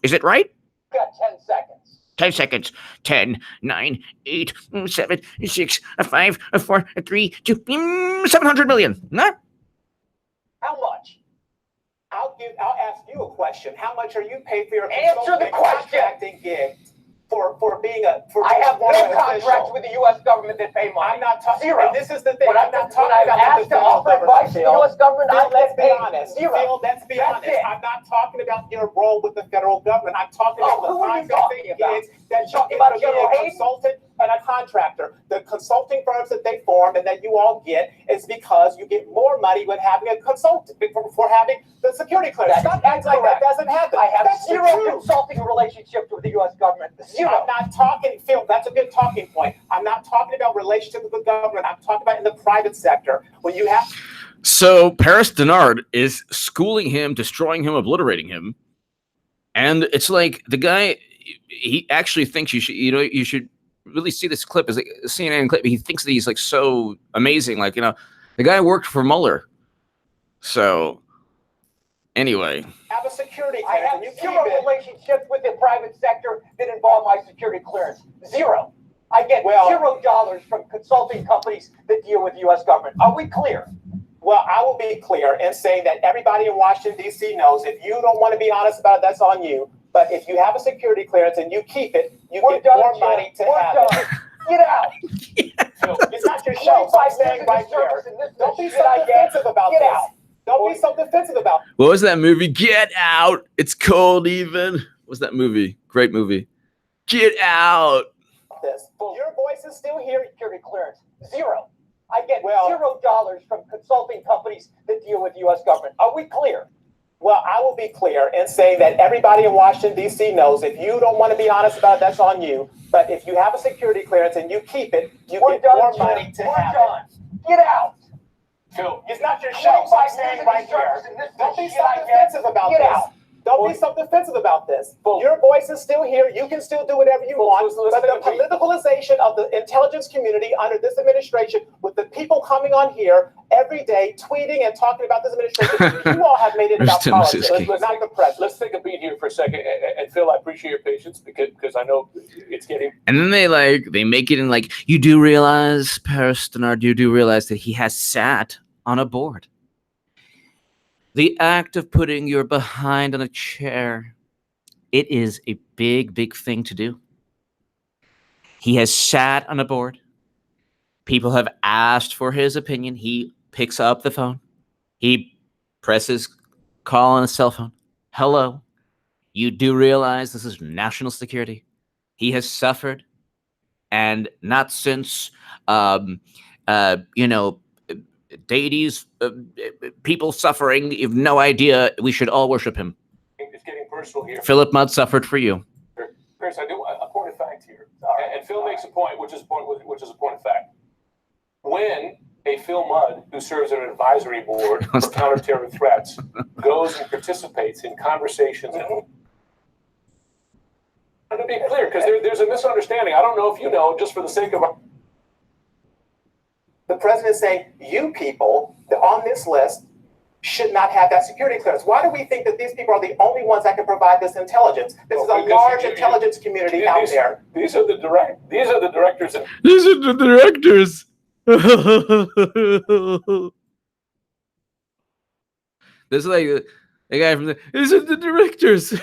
Is it right? got 10 seconds. 10 seconds. 10, 9, 8, 7, 6, 5, 4, 3, 2, 700 million. Nah? How much? I'll ask you a question. How much are you paid for your Answer the question. contracting gig for being a? I have no contracts with the U.S. government that pay money. I'm not talking. Zero. And this is the thing. When I'm not talking I've about asked to offer advice to the U.S. government, I let's get be paid honest. zero. Phil, let's be That's honest. it. I'm not talking about your role with the federal government. I'm talking about who are you the talking about? gigs that You talking about General a Hayden? consultant and a contractor. The consulting firms that they form and that you all get is because you get more money when having a consultant for having the security clearance. Stop acting like that doesn't happen. I have That's zero consulting relationships with the U.S. government. Zero. I'm not talking, Phil, that's a good talking point. I'm not talking about relationships with the government. I'm talking about in the private sector. When you have. So Paris Denard is schooling him, destroying him, obliterating him. And it's like the guy, he actually thinks you should really see this clip as a CNN clip. He thinks that he's like so amazing. Like, the guy worked for Mueller. So anyway. Have a security I clearance have and you zero keep it. relationships with the private sector that involve my security clearance. Zero. I get $0 from consulting companies that deal with the U.S. government. Are we clear? Well, I will be clear in saying that everybody in Washington, D.C. knows if you don't want to be honest about it, that's on you. But if you have a security clearance and you keep it, you get more money to have it. Get out. So, it's not your show, so I'm saying right here. Don't be so defensive about this. Don't be so defensive about this. What was that movie? Get Out. It's cold even. What was that movie? Great movie. Get Out. Your voice is still here. Security clearance. Zero. I get $0 from consulting companies that deal with the U.S. government. Are we clear? Well, I will be clear in saying that everybody in Washington, D.C. knows if you don't want to be honest about it, that's on you. But if you have a security clearance and you keep it, you get more money to have it. Get out. Phil, It's not your show, so I'm saying right here. Don't be so defensive about Get this. out. Don't be so defensive about this. Well, Your voice is still here. You can still do whatever you want. let's But the take a beat. politicalization of the intelligence community under this administration, with the people coming on here every day, tweeting and talking about this administration, you all have made it about Mr. politics, Masiski. not the press. let's take a beat here for a second. And Phil, I appreciate your patience because I know it's getting. And then they make it in like, you do realize, Paris Denard, you do realize that he has sat on a board. The act of putting your behind on a chair, it is a big, big thing to do. He has sat on a board. People have asked for his opinion. He picks up the phone. He presses call on a cell phone. Hello. You do realize this is national security. He has suffered, and not since, deities, people suffering. You have no idea. We should all worship him. It's getting personal here. Philip Mudd suffered for you. Chris, I do a point of fact here, and Phil makes a point, which is a point of fact. When a Phil Mudd, who serves on an advisory board for counterterror threats, goes and participates in conversations, and to be clear, because there's a misunderstanding. I don't know if you know, just for the sake of The president is saying, you people on this list should not have that security clearance. Why do we think that these people are the only ones that can provide this intelligence? This is a large intelligence community out there. These are the directors. These are the directors. This is like the guy from these are the directors.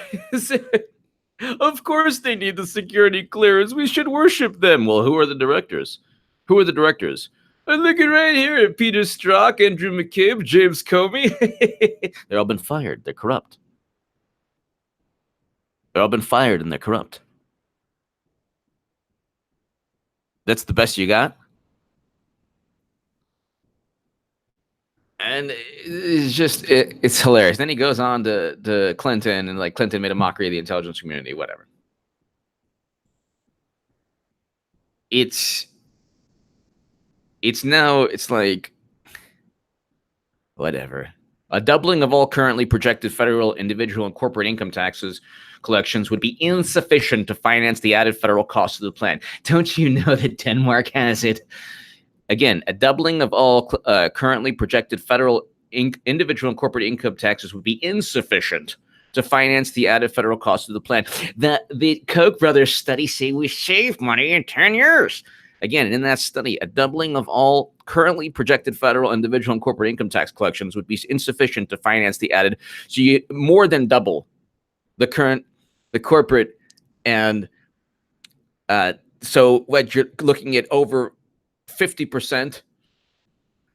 Of course they need the security clearance. We should worship them. Well, who are the directors? Who are the directors? I'm looking right here at Peter Strzok, Andrew McCabe, James Comey. They've all been fired. They're corrupt. They've all been fired and they're corrupt. That's the best you got? And it's hilarious. Then he goes on to Clinton, and like Clinton made a mockery of the intelligence community, whatever. It's like, whatever. A doubling of all currently projected federal, individual, and corporate income taxes collections would be insufficient to finance the added federal cost of the plan. Don't you know that Denmark has it? Again, a doubling of all currently projected federal, individual, and corporate income taxes would be insufficient to finance the added federal cost of the plan. The Koch brothers study say we save money in 10 years. Again, in that study, a doubling of all currently projected federal, individual, and corporate income tax collections would be insufficient to finance the added. So you more than double the corporate, and so what you're looking at over 50%.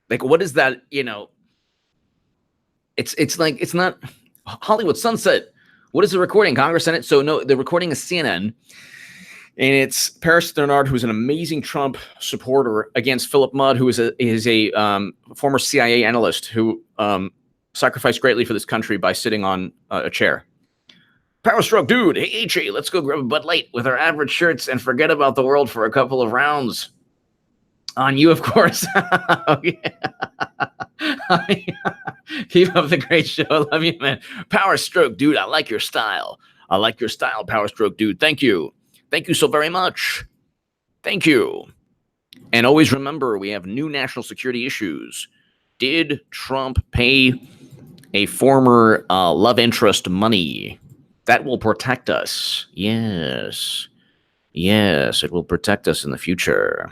Like, what is that? It's like, it's not Hollywood Sunset. What is the recording? Congress, Senate? So no, the recording is CNN. And it's Paris Denard, who's an amazing Trump supporter, against Philip Mudd, who is a former CIA analyst who sacrificed greatly for this country by sitting on a chair. Power stroke, dude. Hey, HA, let's go grab a Bud Light with our average shirts and forget about the world for a couple of rounds. On you, of course. Keep up the great show. Love you, man. Power stroke, dude. I like your style. I like your style, Power stroke, dude. Thank you. Thank you so very much. Thank you. And always remember, we have new national security issues. Did Trump pay a former love interest money? That will protect us. Yes. Yes, it will protect us in the future.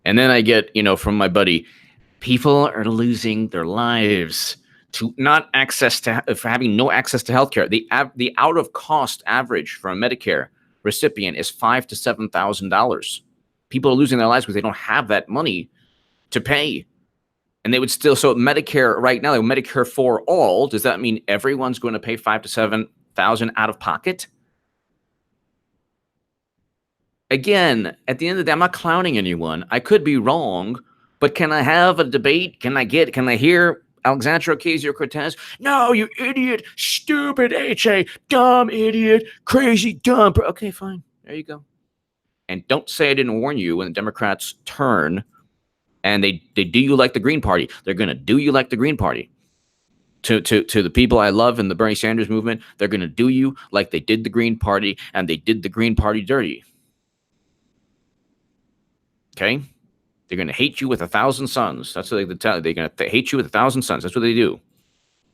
And then I get, from my buddy, people are losing their lives to not access to, for having no access to healthcare. The out of cost average for a Medicare recipient is $5,000 to $7,000. People are losing their lives because they don't have that money to pay. And they would still, so Medicare right now, like Medicare for all, does that mean everyone's going to pay $5,000 to $7,000 out of pocket? Again, at the end of the day, I'm not clowning anyone. I could be wrong, but can I have a debate? Can I hear Alexandra Ocasio-Cortez. No, you idiot, stupid HA, dumb idiot, crazy dumb. Okay, fine. There you go. And don't say I didn't warn you when the Democrats turn and they do you like the Green Party. They're going to do you like the Green Party. To the people I love in the Bernie Sanders movement, they're going to do you like they did the Green Party, and they did the Green Party dirty. Okay? They're going to hate you with 1,000 suns. That's what they tell you. They're going to hate you with 1,000 suns. That's what they do.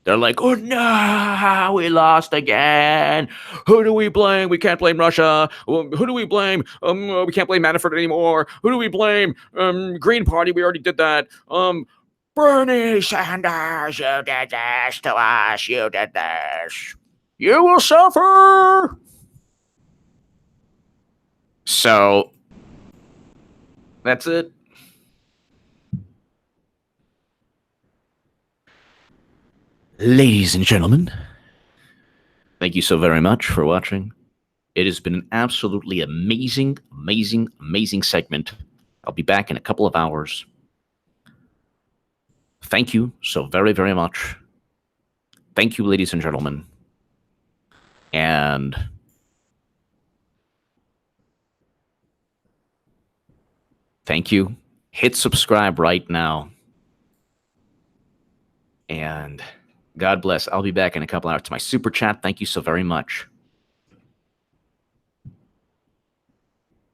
They're like, oh no, we lost again. Who do we blame? We can't blame Russia. Who do we blame? We can't blame Manafort anymore. Who do we blame? Green Party, we already did that. Bernie Sanders, you did this to us. You did this. You will suffer. So, that's it. Ladies and gentlemen, thank you so very much for watching. It has been an absolutely amazing, amazing, amazing segment. I'll be back in a couple of hours. Thank you so very, very much. Thank you, ladies and gentlemen. And thank you. Hit subscribe right now. And God bless. I'll be back in a couple hours. To my super chat, thank you so very much.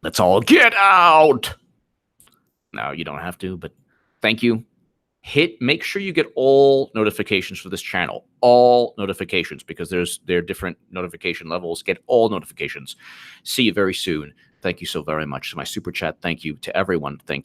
Let's all get out. No, you don't have to, but thank you. Make sure you get all notifications for this channel. All notifications, because there are different notification levels. Get all notifications. See you very soon. Thank you so very much. To my super chat, thank you. To everyone, thank you.